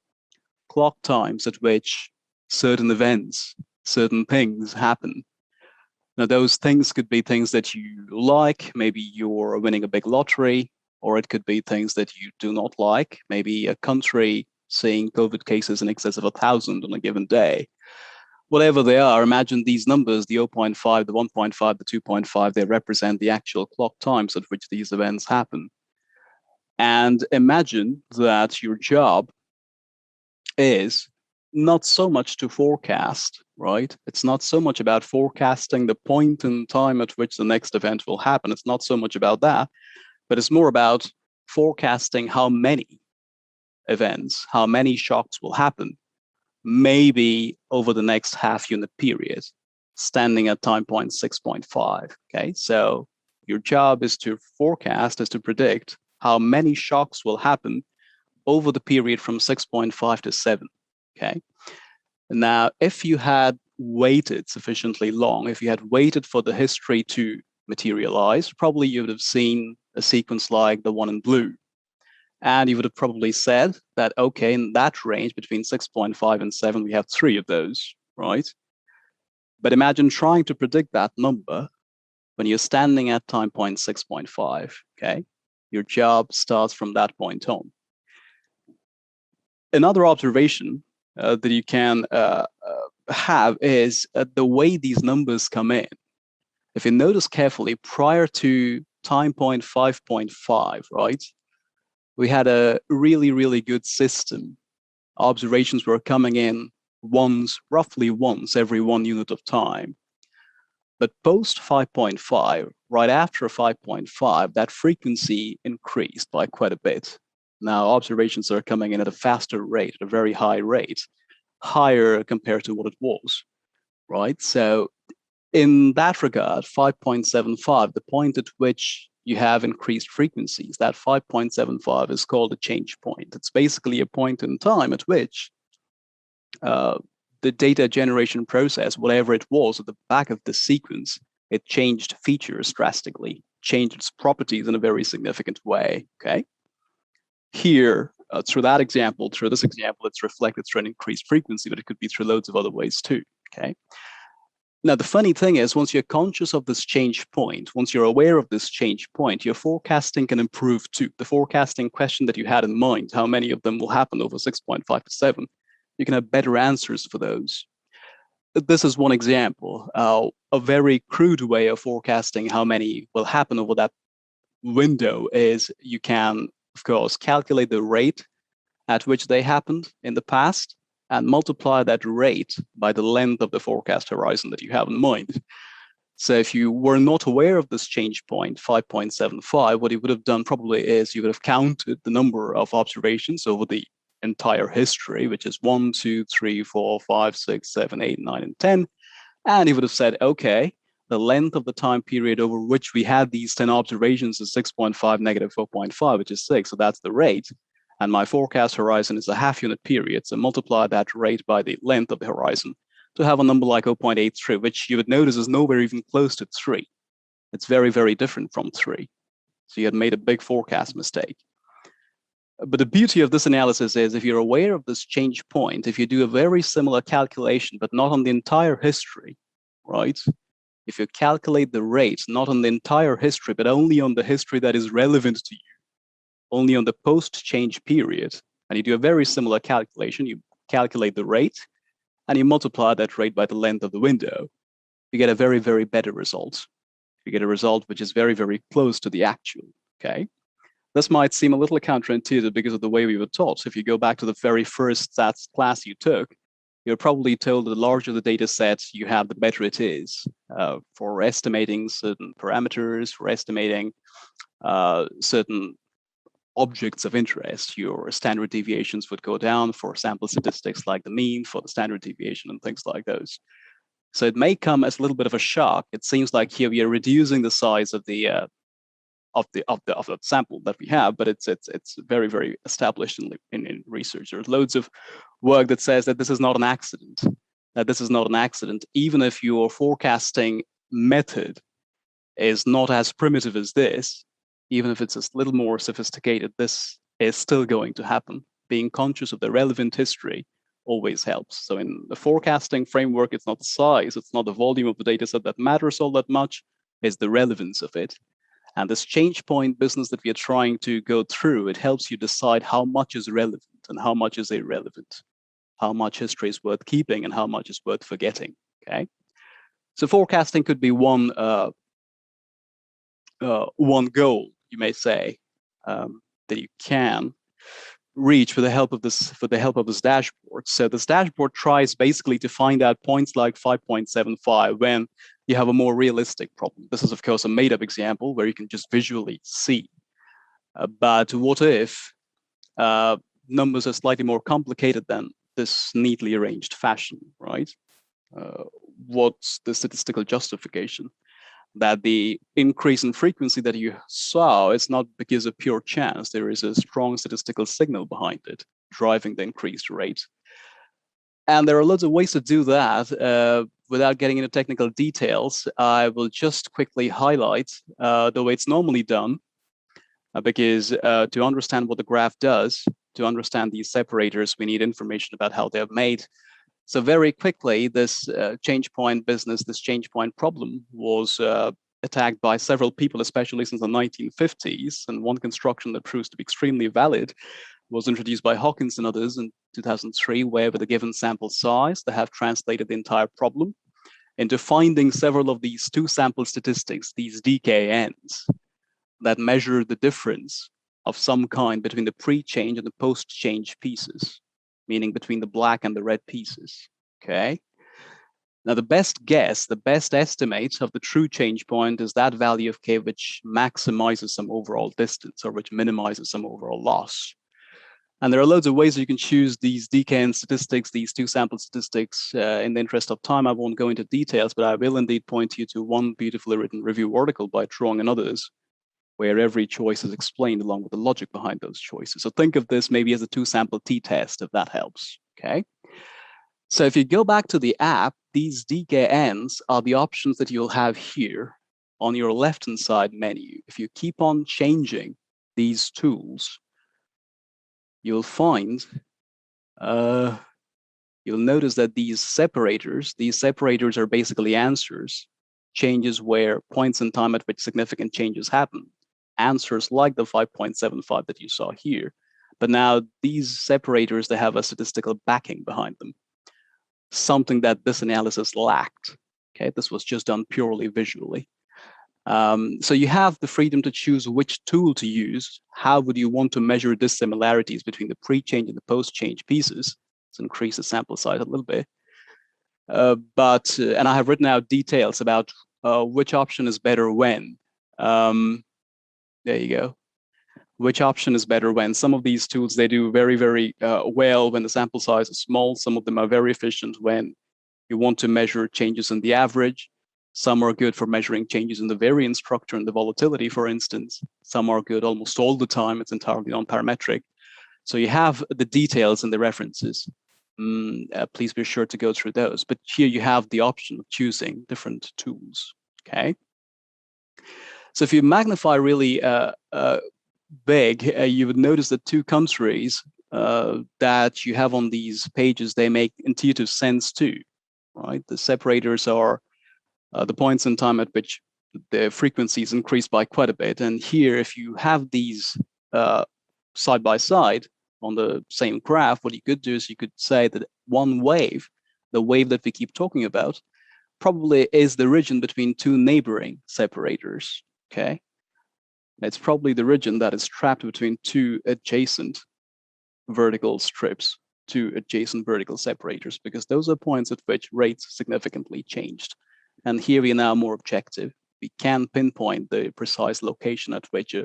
clock times at which certain events, certain things happen. Now, those things could be things that you like. Maybe you're winning a big lottery, or it could be things that you do not like. Maybe a country seeing COVID cases in excess of 1,000 on a given day. Whatever they are, imagine these numbers, the 0.5, the 1.5, the 2.5, they represent the actual clock times at which these events happen. And imagine that your job is not so much to forecast, right? It's not so much about forecasting the point in time at which the next event will happen. It's not so much about that, but it's more about forecasting how many events, how many shocks will happen, maybe over the next half unit period, standing at time point 6.5, okay? So your job is to forecast, is to predict how many shocks will happen over the period from 6.5 to 7, okay? Now, if you had waited sufficiently long, if you had waited for the history to materialize, probably you would have seen a sequence like the one in blue. And you would have probably said that, okay, in that range between 6.5 and 7, we have 3 of those, right? But imagine trying to predict that number when you're standing at time point 6.5, okay? Your job starts from that point on. Another observation that you can have is the way these numbers come in. If you notice carefully, prior to time point 5.5, right, we had a really, really good system. Observations were coming in roughly once every 1 unit of time. But post 5.5, right after 5.5, that frequency increased by quite a bit. Now, observations are coming in at a faster rate, at a very high rate, higher compared to what it was, right? So in that regard, 5.75, the point at which you have increased frequencies, that 5.75 is called a change point. It's basically a point in time at which the data generation process, whatever it was at the back of the sequence, it changed features drastically, changed its properties in a very significant way, okay? Here, through this example, it's reflected through an increased frequency, but it could be through loads of other ways too, okay? Now, the funny thing is, once you're conscious of this change point, once you're aware of this change point, your forecasting can improve too. The forecasting question that you had in mind, how many of them will happen over 6.5 to 7, you can have better answers for those. This is one example. A very crude way of forecasting how many will happen over that window is you can, of course, calculate the rate at which they happened in the past and multiply that rate by the length of the forecast horizon that you have in mind. So if you were not aware of this change point, 5.75, what you would have done probably is you would have counted the number of observations over the entire history, which is 1, 2, 3, 4, 5, 6, 7, 8, 9, and 10. And you would have said, okay, the length of the time period over which we had these 10 observations is 6.5 negative 4.5, which is 6. So that's the rate. And my forecast horizon is a half unit period. So multiply that rate by the length of the horizon to have a number like 0.83, which you would notice is nowhere even close to 3. It's very, very different from 3. So you had made a big forecast mistake. But the beauty of this analysis is if you're aware of this change point, if you do a very similar calculation, but not on the entire history, right? If you calculate the rate, not on the entire history, but only on the history that is relevant to you, only on the post-change period, and you do a very similar calculation, you calculate the rate, and you multiply that rate by the length of the window, you get a very, very better result. You get a result which is very, very close to the actual, okay? This might seem a little counterintuitive because of the way we were taught. If you go back to the very first stats class you took, you're probably told the larger the data set you have, the better it is for estimating certain parameters, for estimating certain objects of interest. Your standard deviations would go down for sample statistics like the mean, for the standard deviation and things like those. So it may come as a little bit of a shock. It seems like here we are reducing the size of the sample that we have, but it's very, very established in research. There's loads of work that says that this is not an accident. Even if your forecasting method is not as primitive as this, even if it's a little more sophisticated, this is still going to happen. Being conscious of the relevant history always helps. So in the forecasting framework, it's not the size, it's not the volume of the data set that matters all that much, it's the relevance of it. And this change point business that we are trying to go through, it helps you decide how much is relevant and how much is irrelevant, how much history is worth keeping and how much is worth forgetting, okay? So forecasting could be one goal, you may say, that you can reach with the help of this dashboard. So this dashboard tries basically to find out points like 5.75 when you have a more realistic problem. This is, of course, a made-up example where you can just visually see. But what if numbers are slightly more complicated than this neatly arranged fashion, right? What's the statistical justification? That the increase in frequency that you saw is not because of pure chance. There is a strong statistical signal behind it, driving the increased rate. And there are loads of ways to do that. Without getting into technical details, I will just quickly highlight the way it's normally done. because to understand what the graph does, to understand these separators, we need information about how they're made. So very quickly, this change point business, this change point problem was attacked by several people, especially since the 1950s. And one construction that proves to be extremely valid was introduced by Hawkins and others in 2003, where with a given sample size, they have translated the entire problem into finding several of these two sample statistics, these DKNs, that measure the difference of some kind between the pre-change and the post-change pieces, meaning between the black and the red pieces, okay? Now, the best guess, the best estimate of the true change point is that value of k which maximizes some overall distance or which minimizes some overall loss. And there are loads of ways you can choose these DKN statistics, these two sample statistics. In the interest of time, I won't go into details, but I will indeed point you to one beautifully written review article by Trong and others, where every choice is explained along with the logic behind those choices. So think of this maybe as a two-sample t-test, if that helps, okay? So if you go back to the app, these DKNs are the options that you'll have here on your left-hand side menu. If you keep on changing these tools, you'll find, you'll notice that these separators are basically answers, changes where points in time at which significant changes happen, answers like the 5.75 that you saw here. But now these separators, they have a statistical backing behind them, something that this analysis lacked. Okay, this was just done purely visually. So you have the freedom to choose which tool to use. How would you want to measure dissimilarities between the pre-change and the post-change pieces? Let's increase the sample size a little bit. And I have written out details about which option is better when. There you go. Which option is better when? Some of these tools, they do very, very well when the sample size is small. Some of them are very efficient when you want to measure changes in the average. Some are good for measuring changes in the variance structure and the volatility, for instance. Some are good almost all the time. It's entirely non-parametric. So you have the details and the references. Please be sure to go through those. But here you have the option of choosing different tools, okay? So if you magnify really big, you would notice that two countries that you have on these pages, they make intuitive sense too, right? The separators are the points in time at which the frequencies increase by quite a bit. And here, if you have these side by side on the same graph, what you could do is you could say that one wave, the wave that we keep talking about, probably is the region between two neighboring separators, okay? It's probably the region that is trapped between two adjacent vertical strips, two adjacent vertical separators, because those are points at which rates significantly changed. And here we are now more objective. We can pinpoint the precise location at which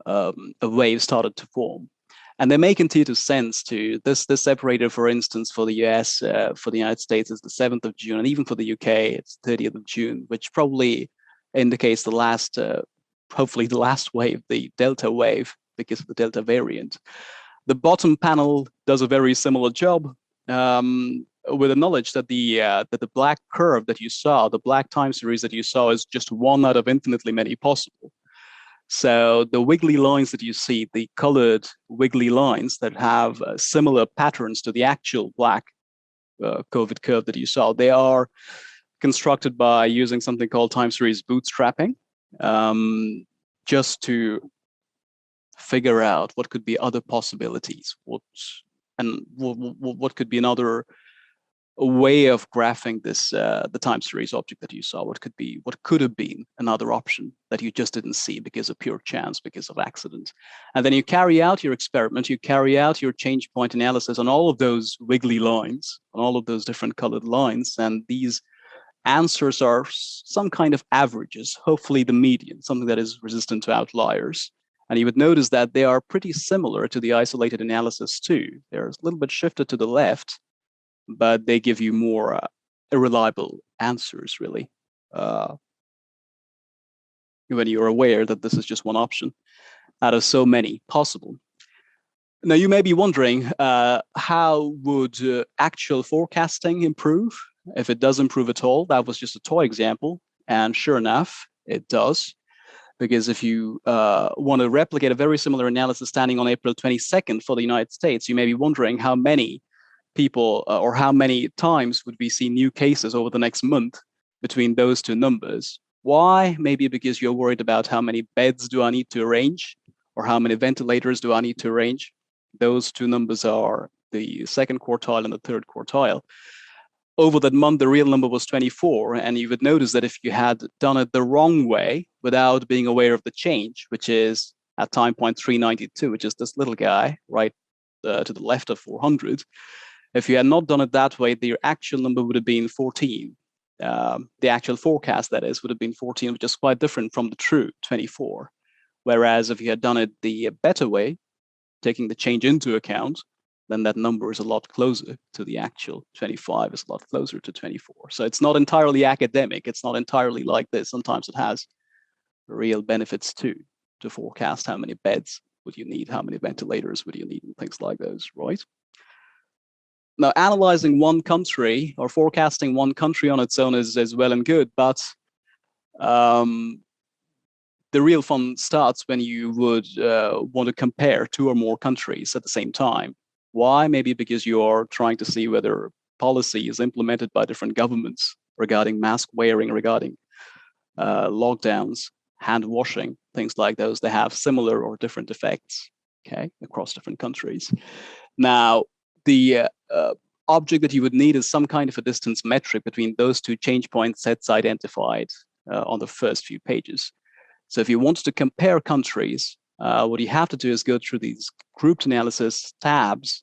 a wave started to form. And they make intuitive sense too. This separator, for instance, for the US, for the United States is the 7th of June, and even for the UK, it's 30th of June, which probably indicates the last, hopefully the last wave, the Delta wave, because of the Delta variant. The bottom panel does a very similar job, with the knowledge that the black curve that you saw, the black time series that you saw, is just one out of infinitely many possible. So the wiggly lines that you see, the colored wiggly lines that have similar patterns to the actual black COVID curve that you saw, they are constructed by using something called time series bootstrapping, just to figure out what could be other possibilities, what could be another way of graphing this the time series object that you saw, what could have been another option that you just didn't see because of pure chance, because of accident. And then you carry out your experiment, you carry out your change point analysis on all of those wiggly lines, on all of those different colored lines, and these answers are some kind of averages, hopefully the median, something that is resistant to outliers. And you would notice that they are pretty similar to the isolated analysis too. They're a little bit shifted to the left, but they give you more reliable answers, really, when you're aware that this is just one option out of so many possible. Now, you may be wondering, how would actual forecasting improve? If it does improve at all, that was just a toy example. And sure enough, it does. Because if you want to replicate a very similar analysis standing on April 22nd for the United States, you may be wondering how many people or how many times would we see new cases over the next month between those two numbers. Why? Maybe because you're worried about how many beds do I need to arrange or how many ventilators do I need to arrange. Those two numbers are the second quartile and the third quartile. Over that month, the real number was 24. And you would notice that if you had done it the wrong way without being aware of the change, which is at time point 392, which is this little guy right to the left of 400, if you had not done it that way, the actual number would have been 14. The actual forecast, that is, would have been 14, which is quite different from the true 24. Whereas if you had done it the better way, taking the change into account, then that number is a lot closer to the actual 25, is a lot closer to 24. So it's not entirely academic. It's not entirely like this. Sometimes it has real benefits too, to forecast how many beds would you need, how many ventilators would you need, and things like those, right? Now, analyzing one country or forecasting one country on its own is well and good, but the real fun starts when you would want to compare two or more countries at the same time. Why? Maybe because you're trying to see whether policy is implemented by different governments regarding mask wearing, regarding lockdowns, hand washing, things like those. They have similar or different effects, okay, across different countries. Now, the object that you would need is some kind of a distance metric between those two change point sets identified on the first few pages. So if you want to compare countries, what you have to do is go through these grouped analysis tabs,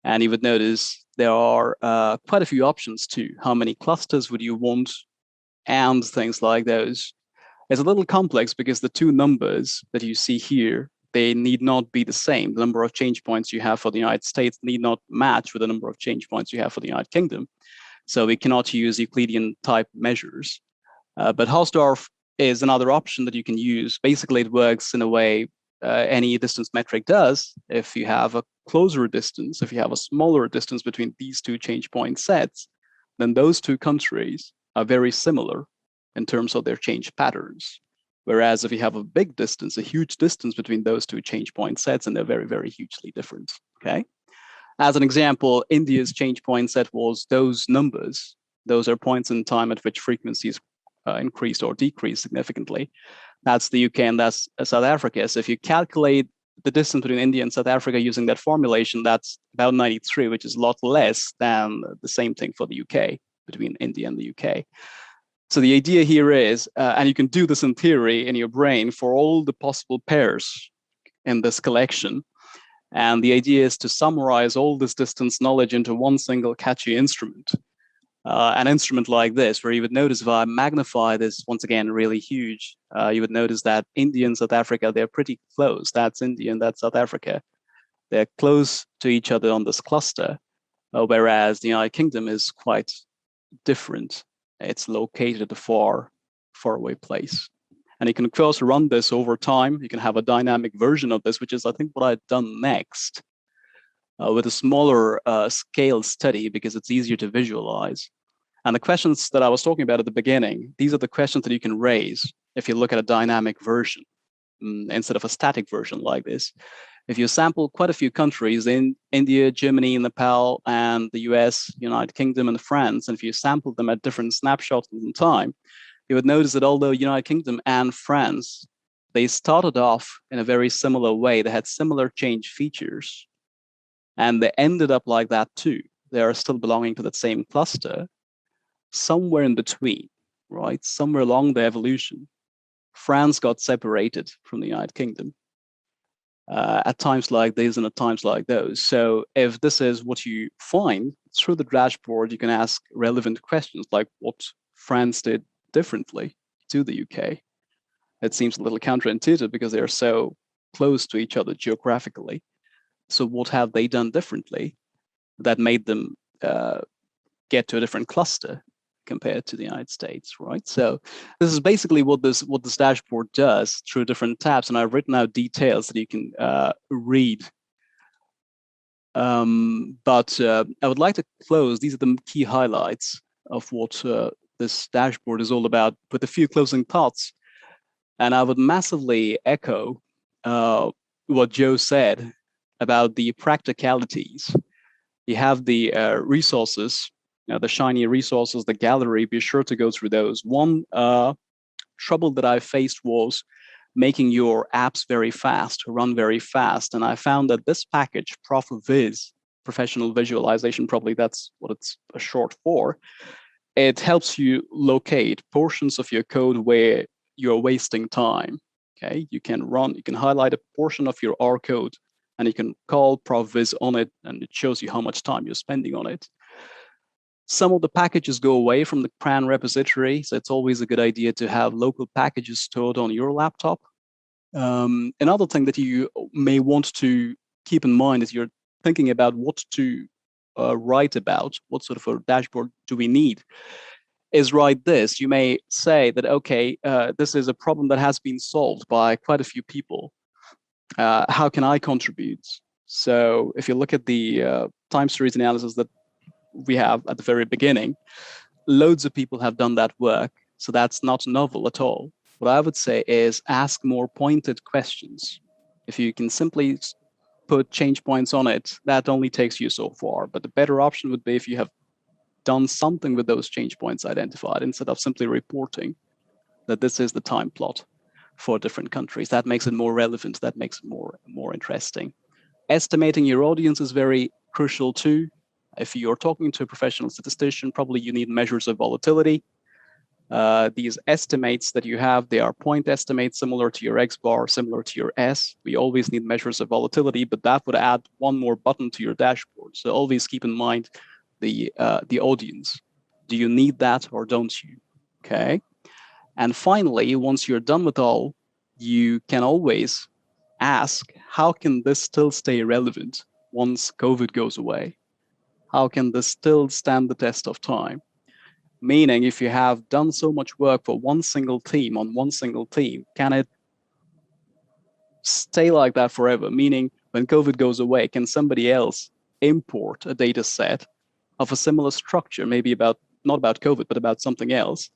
and you would notice there are quite a few options too. How many clusters would you want, and things like those. It's a little complex because the two numbers that you see here, they need not be the same. The number of change points you have for the United States need not match with the number of change points you have for the United Kingdom. So we cannot use Euclidean type measures. But Hausdorff is another option that you can use. Basically, it works in a way any distance metric does. If you have a closer distance, if you have a smaller distance between these two change point sets, then those two countries are very similar in terms of their change patterns. Whereas if you have a big distance, a huge distance between those two change point sets, and they're very, very hugely different, okay? As an example, India's change point set was those numbers. Those are points in time at which frequencies increased or decreased significantly. That's the UK and that's South Africa. So if you calculate the distance between India and South Africa using that formulation, that's about 93, which is a lot less than the same thing for the UK, between India and the UK. So the idea here is, and you can do this in theory in your brain for all the possible pairs in this collection. And the idea is to summarize all this distance knowledge into one single catchy instrument. An instrument like this, where you would notice if I magnify this, once again, really huge, you would notice that India and South Africa, they're pretty close. That's India and that's South Africa. They're close to each other on this cluster, whereas the United Kingdom is quite different. It's located at a far away place. And you can, of course, run this over time. You can have a dynamic version of this, which is, I think, what I've done next with a smaller scale study, because it's easier to visualize. And the questions that I was talking about at the beginning, these are the questions that you can raise if you look at a dynamic version instead of a static version like this. If you sample quite a few countries in India, Germany, Nepal, and the US, United Kingdom, and France, and if you sample them at different snapshots in time, you would notice that although United Kingdom and France, they started off in a very similar way, they had similar change features, and they ended up like that too. They are still belonging to that same cluster. Somewhere in between, right? Somewhere along the evolution, France got separated from the United Kingdom at times like this and at times like those. So if this is what you find through the dashboard, you can ask relevant questions like what France did differently to the UK. It seems a little counterintuitive because they are so close to each other geographically. So what have they done differently that made them get to a different cluster compared to the United States, right? So this is basically what this dashboard does through different tabs, and I've written out details that you can read. But I would like to close. These are the key highlights of what this dashboard is all about, with a few closing thoughts. And I would massively echo what Joe said about the practicalities. You have the resources, the shiny resources, the gallery, be sure to go through those. One trouble that I faced was making your apps very fast, run very fast. And I found that this package, ProfVis, Professional Visualization, probably that's what it's short for, it helps you locate portions of your code where you're wasting time. Okay, you can highlight a portion of your R code and you can call ProfVis on it, and it shows you how much time you're spending on it. Some of the packages go away from the CRAN repository, so it's always a good idea to have local packages stored on your laptop. Another thing that you may want to keep in mind as you're thinking about what to write about, what sort of a dashboard do we need, is write this. You may say that, okay, this is a problem that has been solved by quite a few people. How can I contribute? So if you look at the time series analysis that we have at the very beginning, loads of people have done that work. So that's not novel at all. What I would say is ask more pointed questions. If you can simply put change points on it, that only takes you so far. But the better option would be if you have done something with those change points identified, instead of simply reporting that this is the time plot for different countries. That makes it more relevant. That makes it more interesting. Estimating your audience is very crucial too. If you're talking to a professional statistician, probably you need measures of volatility. These estimates that you have, they are point estimates similar to your X bar, similar to your S. We always need measures of volatility, but that would add one more button to your dashboard. So always keep in mind the audience. Do you need that or don't you? Okay. And finally, once you're done with all, you can always ask, how can this still stay relevant once COVID goes away? How can this still stand the test of time? Meaning, if you have done so much work for one single team on one single team, can it stay like that forever? Meaning, when COVID goes away, can somebody else import a data set of a similar structure, maybe not about COVID, but about something else,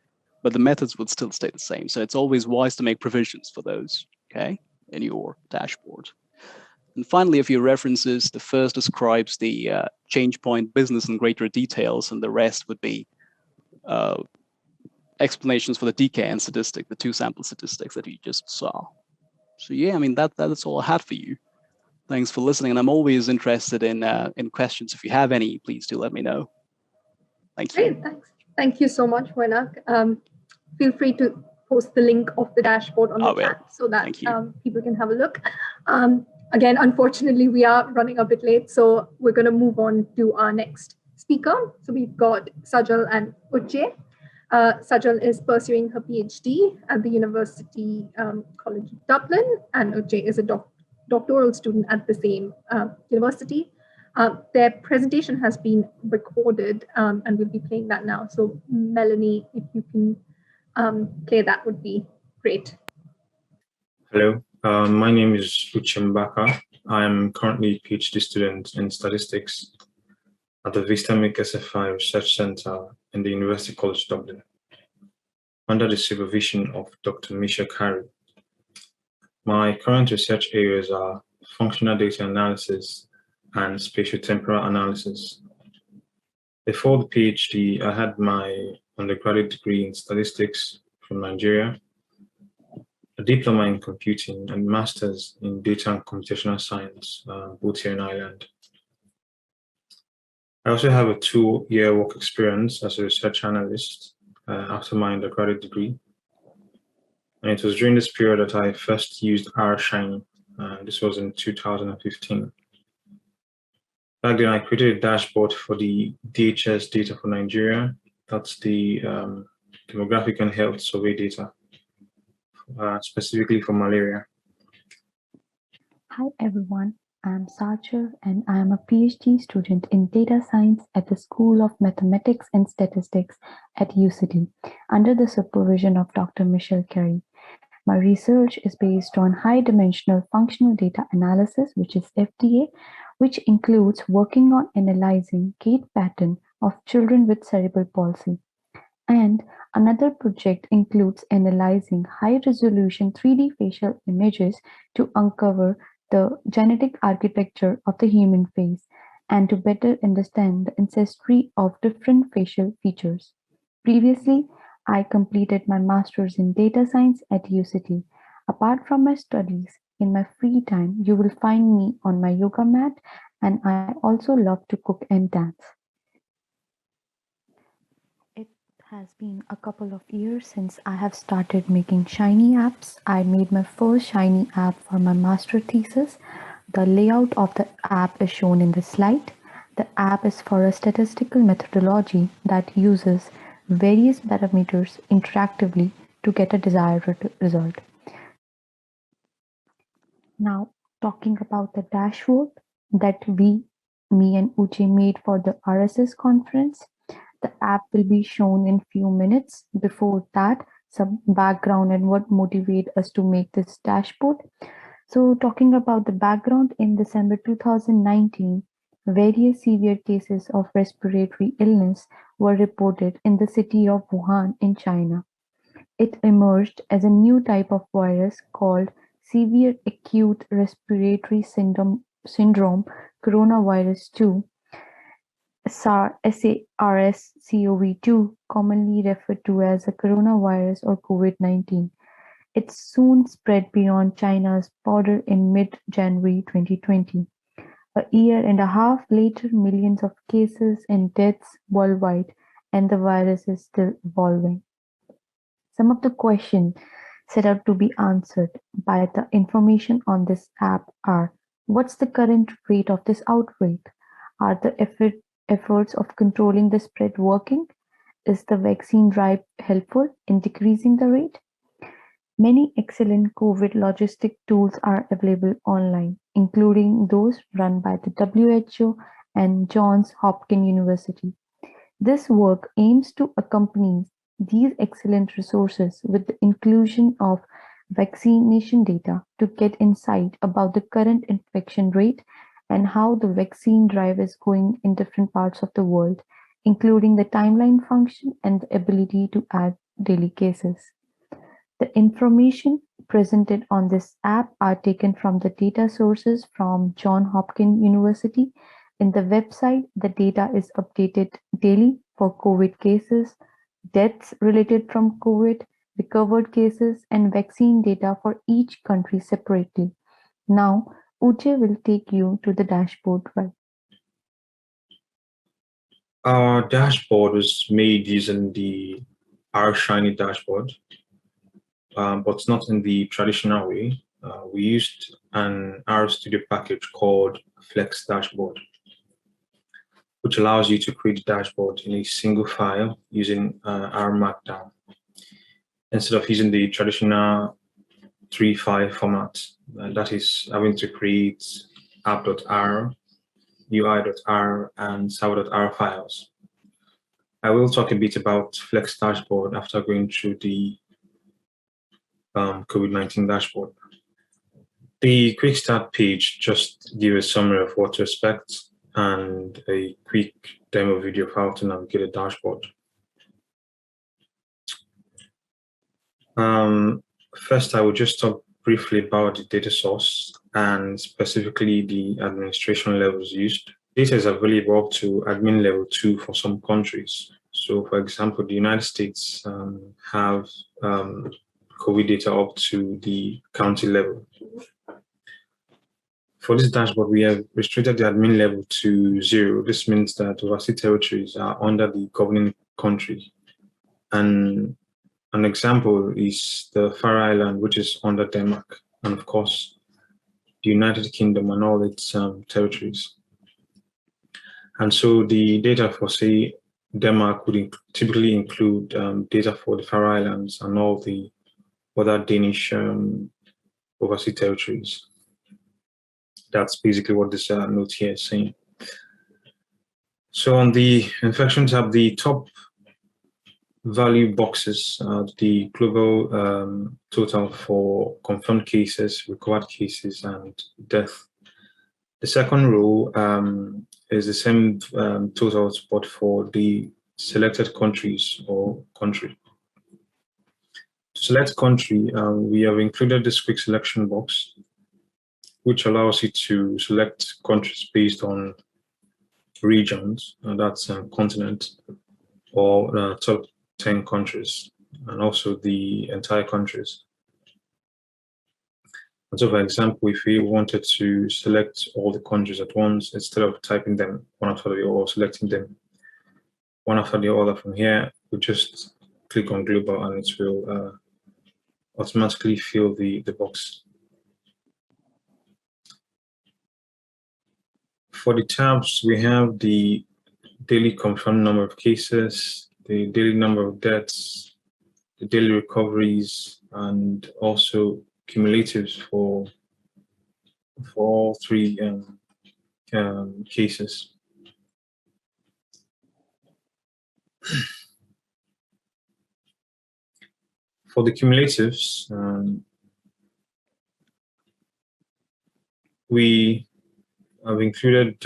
but the methods would still stay the same. So it's always wise to make provisions for those, okay, in your dashboard. And finally, a few references. The first describes the change point business in greater details, and the rest would be explanations for the DKN statistic, the two sample statistics that you just saw. So yeah, I mean, that's all I had for you. Thanks for listening, and I'm always interested in questions. If you have any, please do let me know. Thank you. Great, thanks. Thank you so much, Moinak. Feel free to post the link of the dashboard on the chat so that people can have a look. Again, unfortunately, we are running a bit late, so we're going to move on to our next speaker. So we've got Sajal and Ujjay. Sajal is pursuing her PhD at the University College of Dublin, and Ujjay is a doctoral student at the same university. Their presentation has been recorded, and we'll be playing that now. So Melanie, if you can play that would be great. Hello, my name is Uchembaka. I am currently a PhD student in statistics at the Vistamic SFI Research Center in the University College Dublin, under the supervision of Dr. Misha Kari. My current research areas are functional data analysis and spatiotemporal analysis. Before the PhD, I had my undergraduate degree in statistics from Nigeria, a diploma in computing, and master's in data and computational science, both here in Ireland. I also have a 2-year work experience as a research analyst after my undergraduate degree. And it was during this period that I first used R-Shiny. This was in 2015. Back then, I created a dashboard for the DHS data for Nigeria. That's the demographic and health survey data, specifically for malaria. Hi, everyone. I'm Sajal, and I'm a PhD student in data science at the School of Mathematics and Statistics at UCD, under the supervision of Dr. Michelle Carey. My research is based on high-dimensional functional data analysis, which is FDA, which includes working on analyzing gait pattern of children with cerebral palsy. And another project includes analyzing high-resolution 3D facial images to uncover the genetic architecture of the human face and to better understand the ancestry of different facial features. Previously, I completed my master's in data science at UCT. Apart from my studies, in my free time, you will find me on my yoga mat, and I also love to cook and dance. It has been a couple of years since I have started making Shiny apps. I made my first Shiny app for my master thesis. The layout of the app is shown in the slide. The app is for a statistical methodology that uses various parameters interactively to get a desired result. Now, talking about the dashboard that me and Uche made for the RSS conference. The app will be shown in few minutes. Before that, some background and what motivated us to make this dashboard. So talking about the background, in December 2019, various severe cases of respiratory illness were reported in the city of Wuhan in China. It emerged as a new type of virus called severe acute respiratory syndrome coronavirus 2, SARS-CoV-2, commonly referred to as a coronavirus or COVID-19. It soon spread beyond China's border in mid-January 2020. A year and a half later, millions of cases and deaths worldwide, and the virus is still evolving. Some of the questions set out to be answered by the information on this app are: what's the current rate of this outbreak? Are the efforts of controlling the spread working? Is the vaccine drive helpful in decreasing the rate? Many excellent COVID logistic tools are available online, including those run by the WHO and Johns Hopkins University. This work aims to accompany these excellent resources with the inclusion of vaccination data to get insight about the current infection rate and how the vaccine drive is going in different parts of the world, including the timeline function and the ability to add daily cases. The information presented on this app are taken from the data sources from Johns Hopkins University. In the website, the data is updated daily for COVID cases, deaths related from COVID, recovered cases, and vaccine data for each country separately. Now, Uche will take you to the dashboard. Right? Our dashboard was made using the R Shiny dashboard, but not in the traditional way. We used an R Studio package called Flex Dashboard, which allows you to create a dashboard in a single file using R Markdown, instead of using the traditional 3-file format. That is having to create app.r, UI.r, and server.r files. I will talk a bit about Flex Dashboard after going through the COVID-19 dashboard. The quick start page just gives a summary of what to expect and a quick demo video of how to navigate a dashboard. First, I will just talk briefly about the data source and specifically the administration levels used. Data is available up to admin level 2 for some countries. So, for example, the United States have COVID data up to the county level. For this dashboard, we have restricted the admin level to 0. This means that overseas territories are under the governing country. And an example is the Faroe Island, which is under Denmark, and of course, the United Kingdom and all its territories. And so the data for, say, Denmark would typically include data for the Faroe Islands and all the other Danish overseas territories. That's basically what this note here is saying. So on the infection tab, the top value boxes, the global total for confirmed cases, recovered cases, and death. The second row is the same totals, but for the selected countries or country. To select country, we have included this quick selection box, which allows you to select countries based on regions, that's continent, or top 10 countries, and also the entire countries. And so, for example, if we wanted to select all the countries at once, instead of typing them one after the other or selecting them one after the other from here, we just click on global and it will automatically fill the box. For the tabs, we have the daily confirmed number of cases, the daily number of deaths, the daily recoveries, and also cumulatives for all three cases. For the cumulatives, we have included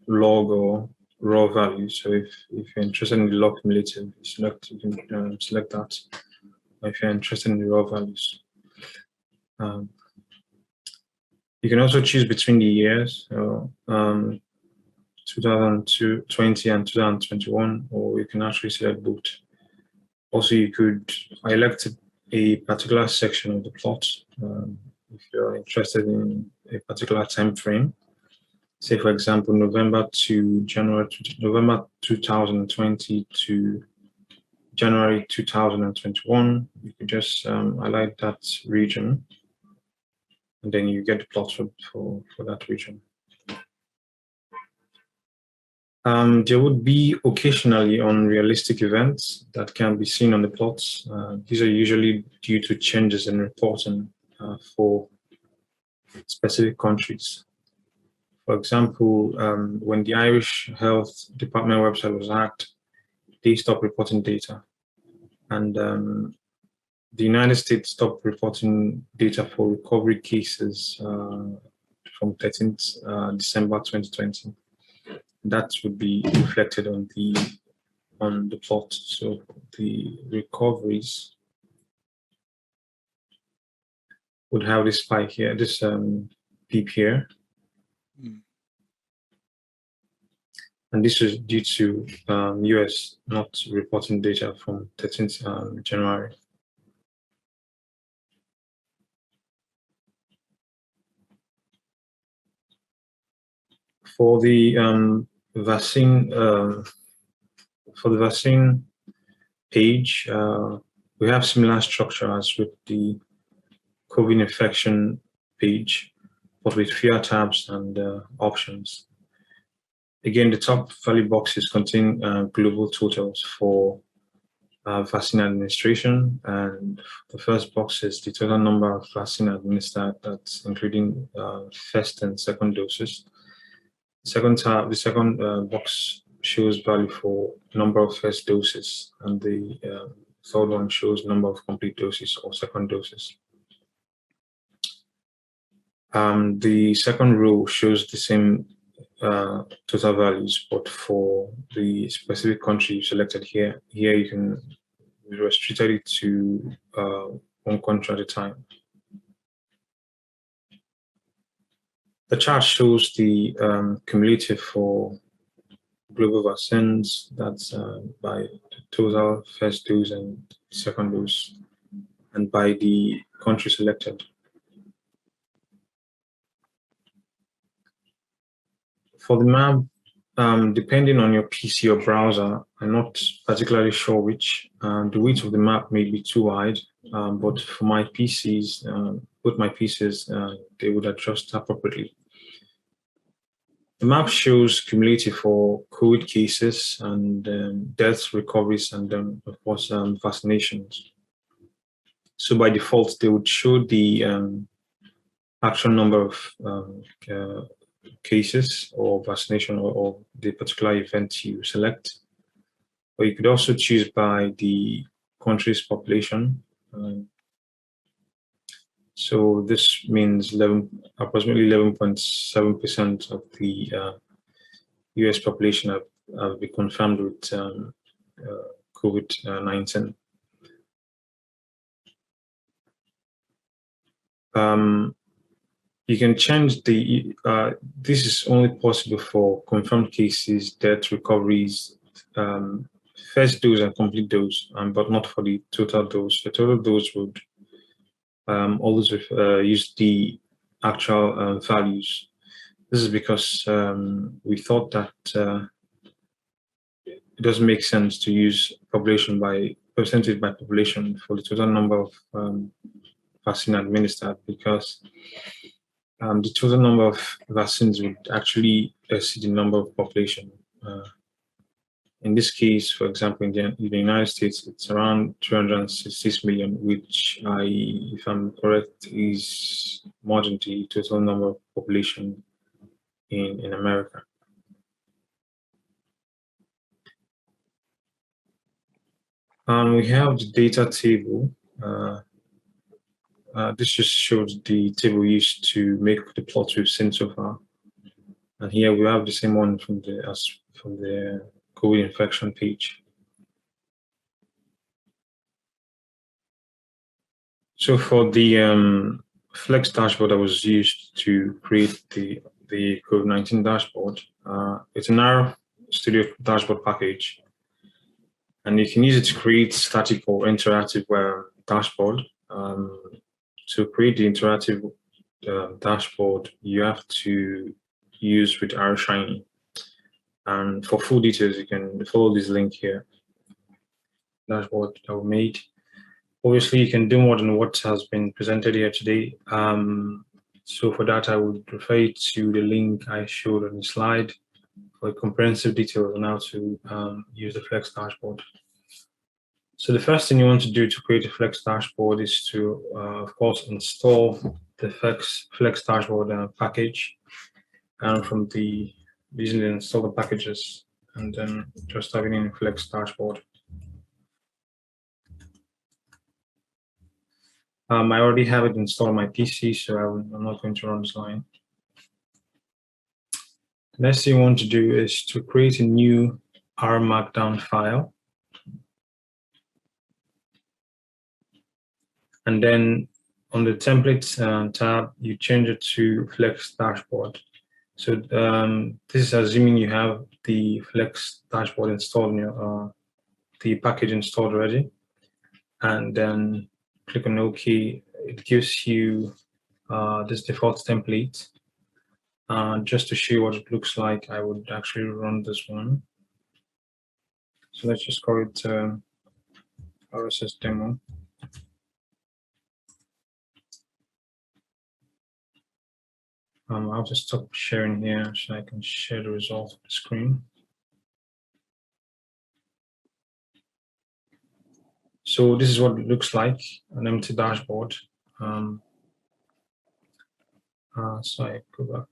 log or raw values. So if you're interested in the log cumulative, you can select that. If you're interested in the raw values, you can also choose between the years, 2020 and 2021, or you can actually select both. Also, you could elect a particular section of the plot if you're interested in a particular time frame. Say, for example, November 2020 to January 2021. You could just highlight that region, and then you get the plot for that region. There would be occasionally unrealistic events that can be seen on the plots. These are usually due to changes in reporting for specific countries. For example, when the Irish Health Department website was hacked, they stopped reporting data. And the United States stopped reporting data for recovery cases from 13th December 2020. That would be reflected on the plot. So the recoveries would have this spike here, this peak here. And this is due to US not reporting data from 13th January. For the vaccine page, we have similar structure as with the COVID infection page, but with fewer tabs and options. Again, the top value boxes contain global totals for vaccine administration, and the first box is the total number of vaccine administered, that's including first and second doses. The second box shows value for number of first doses, and the third one shows number of complete doses or second doses. The second row shows the same total values, but for the specific country selected here, you can restrict it to one country at a time. The chart shows the cumulative for global vaccines, that's by the total first dose and second dose, and by the country selected. For the map, depending on your PC or browser, I'm not particularly sure which, the width of the map may be too wide, but for my PCs, both my PCs, they would adjust appropriately. The map shows cumulative for COVID cases and deaths, recoveries, and then, of course, vaccinations. So by default, they would show the actual number of cases or vaccination or the particular event you select. Or you could also choose by the country's population. So this means approximately 11.7% of the US population have been confirmed with COVID-19. You can change the, this is only possible for confirmed cases, death, recoveries, first dose and complete dose, but not for the total dose. The total dose would always use the actual values. This is because we thought that it doesn't make sense to use population by percentage by population for the total number of vaccine administered, because the total number of vaccines would actually exceed the number of population. In this case, for example, in the United States, it's around 366 million, which if I'm correct, is more than the total number of population in America. We have the data table. This just shows the table used to make the plots we've seen so far. And here we have the same one from the COVID infection page. So for the Flex dashboard that was used to create the COVID-19 dashboard, it's an R Studio dashboard package. And you can use it to create static or interactive dashboard. To create the interactive dashboard, you have to use with R Shiny. And for full details, you can follow this link here. Dashboard that we made. Obviously, you can do more than what has been presented here today. So for that, I would refer you to the link I showed on the slide for comprehensive details on how to use the Flex dashboard. So the first thing you want to do to create a Flex dashboard is to, of course, install the Flex dashboard package, and from using the installer packages, and then just typing in Flex dashboard. I already have it installed on my PC, so I'm not going to run this line. The next thing you want to do is to create a new R Markdown file. And then on the templates tab, you change it to Flex dashboard. So this is assuming you have the Flex dashboard installed in your, the package installed already. And then click on OK. It gives you this default template. Just to show you what it looks like, I would actually run this one. So let's just call it RSS demo. I'll just stop sharing here so I can share the result of the screen. So this is what it looks like, an empty dashboard. So I go back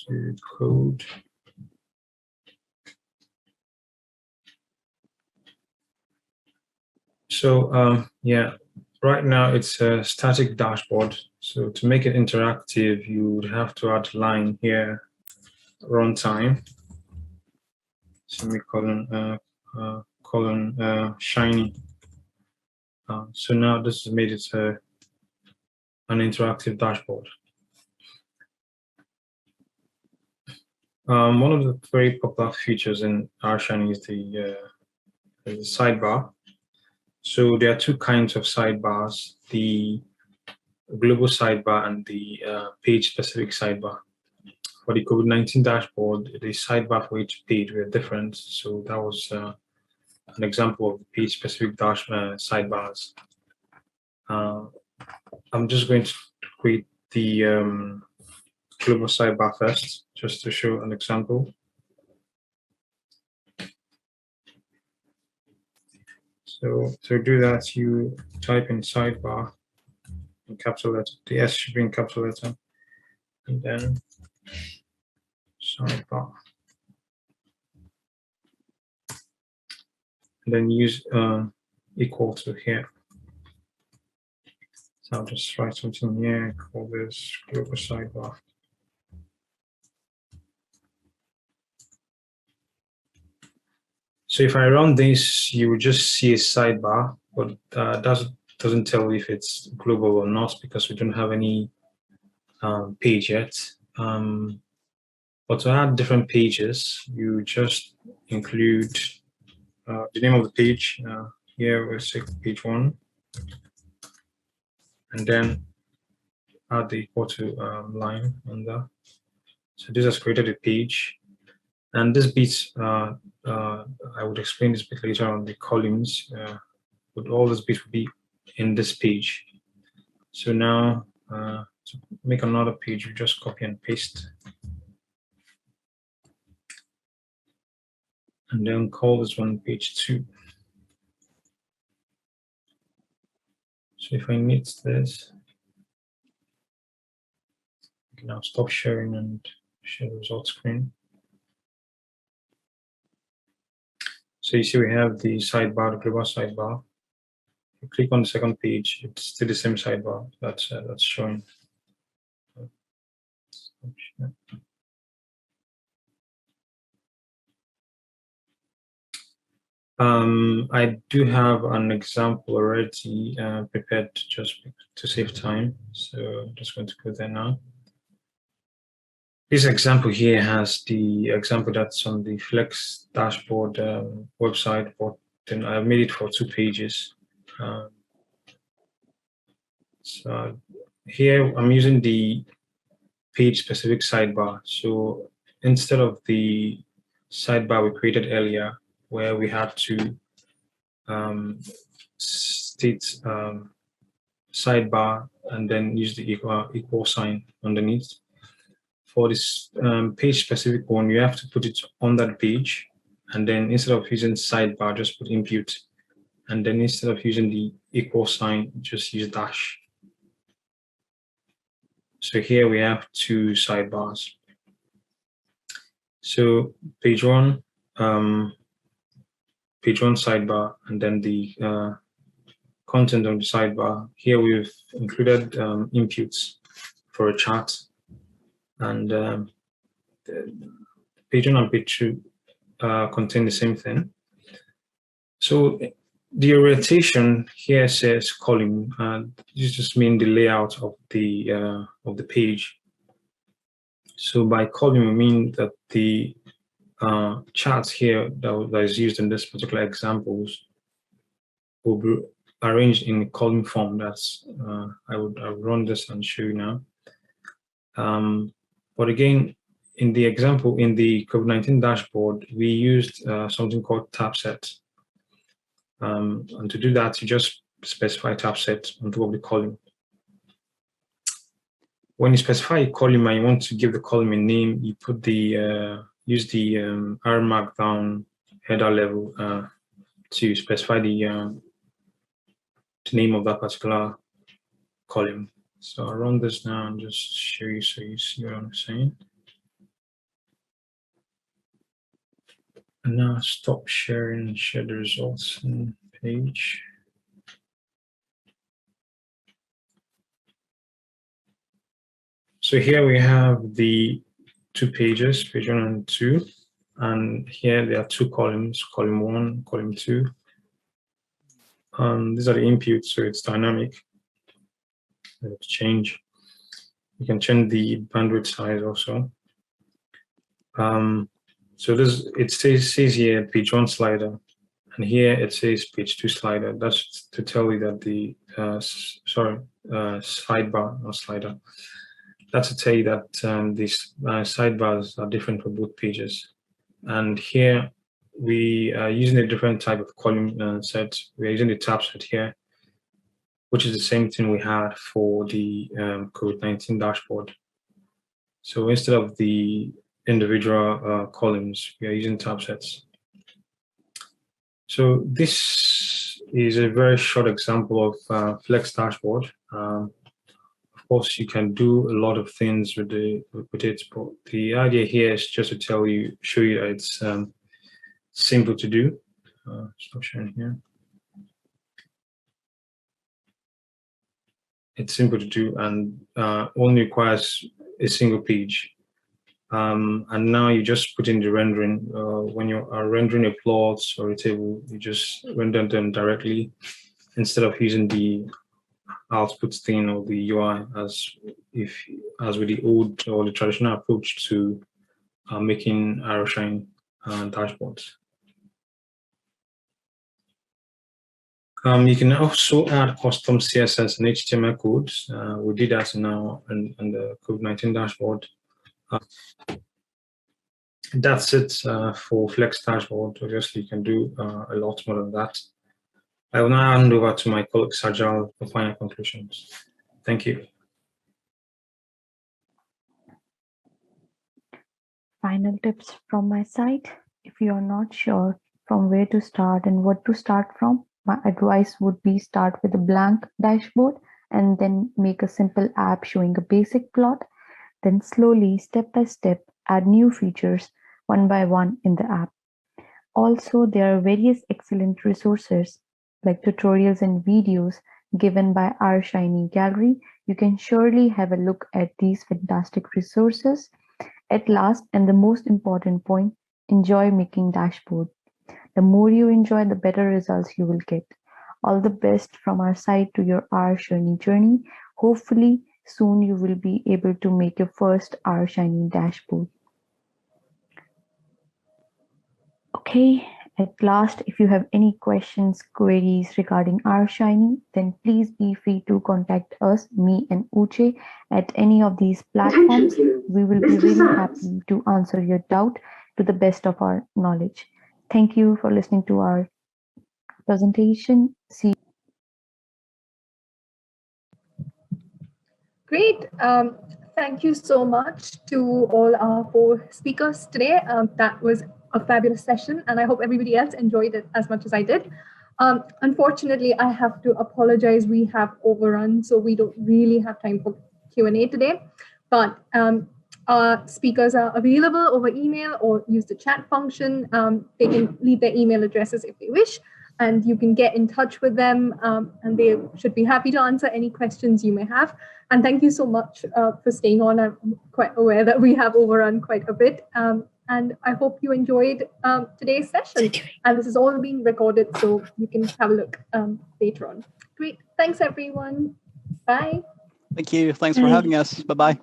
to code. So yeah, right now it's a static dashboard. So to make it interactive, you would have to add a line here, runtime, semicolon, colon, shiny. So now this has made it an interactive dashboard. One of the very popular features in R Shiny is the sidebar. So there are two kinds of sidebars, the global sidebar and the page-specific sidebar. For the COVID-19 dashboard, the sidebar for each page were different. So that was an example of page-specific sidebars. I'm just going to create the global sidebar first, just to show an example. So to do that, you type in sidebar in capital letter. The S should be in capital letter, and then sidebar. And then use equal to here. So I'll just write something here, call this global sidebar. So if I run this, you will just see a sidebar, but that doesn't tell if it's global or not because we don't have any page yet. But to add different pages, you just include the name of the page. Here we'll say page 1, and then add the equal to line on that. So this has created a page, and this bit I would explain this bit later on the columns. But all this bit will be in this page. So now to make another page, you just copy and paste. And then call this one page 2. So if I need this, I can now stop sharing and share the result screen. So you see we have the sidebar, the global sidebar. You click on the second page, it's still the same sidebar that's showing. I do have an example already prepared just to save time, so I'm just going to go there now. This example here has the example that's on the Flex dashboard website, but then I've made it for 2 pages. So here I'm using the page-specific sidebar. So instead of the sidebar we created earlier, where we had to state sidebar and then use the equal sign underneath. For this page-specific one, you have to put it on that page, and then instead of using sidebar, just put input, and then instead of using the equal sign, just use dash. So here we have 2 sidebars. So page 1 sidebar, and then the content on the sidebar. Here we've included inputs for a chart, and page 1 and page 2 contain the same thing. So the orientation here says column. This just means the layout of the page. So by column, we mean that the charts here that is used in this particular examples will be arranged in column form. That's I'll run this and show you now. But again, in the example in the COVID-19 dashboard, we used something called tab set. And to do that, you just specify tab set on top of the column. When you specify a column and you want to give the column a name, you put the use the R Markdown header level to specify the name of that particular column. So I'll run this now and just show you so you see what I'm saying. And now stop sharing and share the results in page. So here we have the 2 pages, page 1 and 2. And here there are 2 columns, column 1, column 2. These are the inputs, so it's dynamic. Let's change. You can change the bandwidth size also. So it says here page 1 slider, and here it says page 2 slider. That's to tell you that the sidebar, not slider. That's to tell you that these sidebars are different for both pages. And here we are using a different type of column set. We're using the tab set here, which is the same thing we had for the COVID-19 dashboard. So instead of the individual columns, we are using tab sets. So this is a very short example of Flex dashboard. Of course, you can do a lot of things with it, but the idea here is just to show you that it's simple to do. Stop sharing here. It's simple to do and only requires a single page. And now you just put in the rendering. When you are rendering a plot or a table, you just render them directly instead of using the output thing or the UI as with the old or the traditional approach to making Aeroshine dashboards. You can also add custom CSS and HTML codes. We did that now in the COVID-19 dashboard. That's it for Flex dashboard. Obviously, you can do a lot more than that. I will now hand over to my colleague Sajal for final conclusions. Thank you. Final tips from my side. If you are not sure from where to start and what to start from, my advice would be start with a blank dashboard and then make a simple app showing a basic plot. Then slowly, step by step, add new features one by one in the app. Also, there are various excellent resources like tutorials and videos given by our Shiny Gallery. You can surely have a look at these fantastic resources. At last, and the most important point, enjoy making dashboard. The more you enjoy, the better results you will get. All the best from our side to your R Shiny journey. Hopefully, soon you will be able to make your first R Shiny dashboard. Okay, at last, if you have any questions, queries regarding R Shiny, then please be free to contact us, me and Uche, at any of these platforms. We will be really happy to answer your doubt to the best of our knowledge. Thank you for listening to our presentation. See. Great. Thank you so much to all our 4 speakers today. That was a fabulous session, and I hope everybody else enjoyed it as much as I did. Unfortunately, I have to apologize. We have overrun, so we don't really have time for Q&A today. But our speakers are available over email or use the chat function. They can leave their email addresses if they wish, and you can get in touch with them, and they should be happy to answer any questions you may have. And thank you so much for staying on. I'm quite aware that we have overrun quite a bit. And I hope you enjoyed today's session. And this is all being recorded, so you can have a look later on. Great. Thanks, everyone. Bye. Thank you. Thanks for having us. Bye-bye.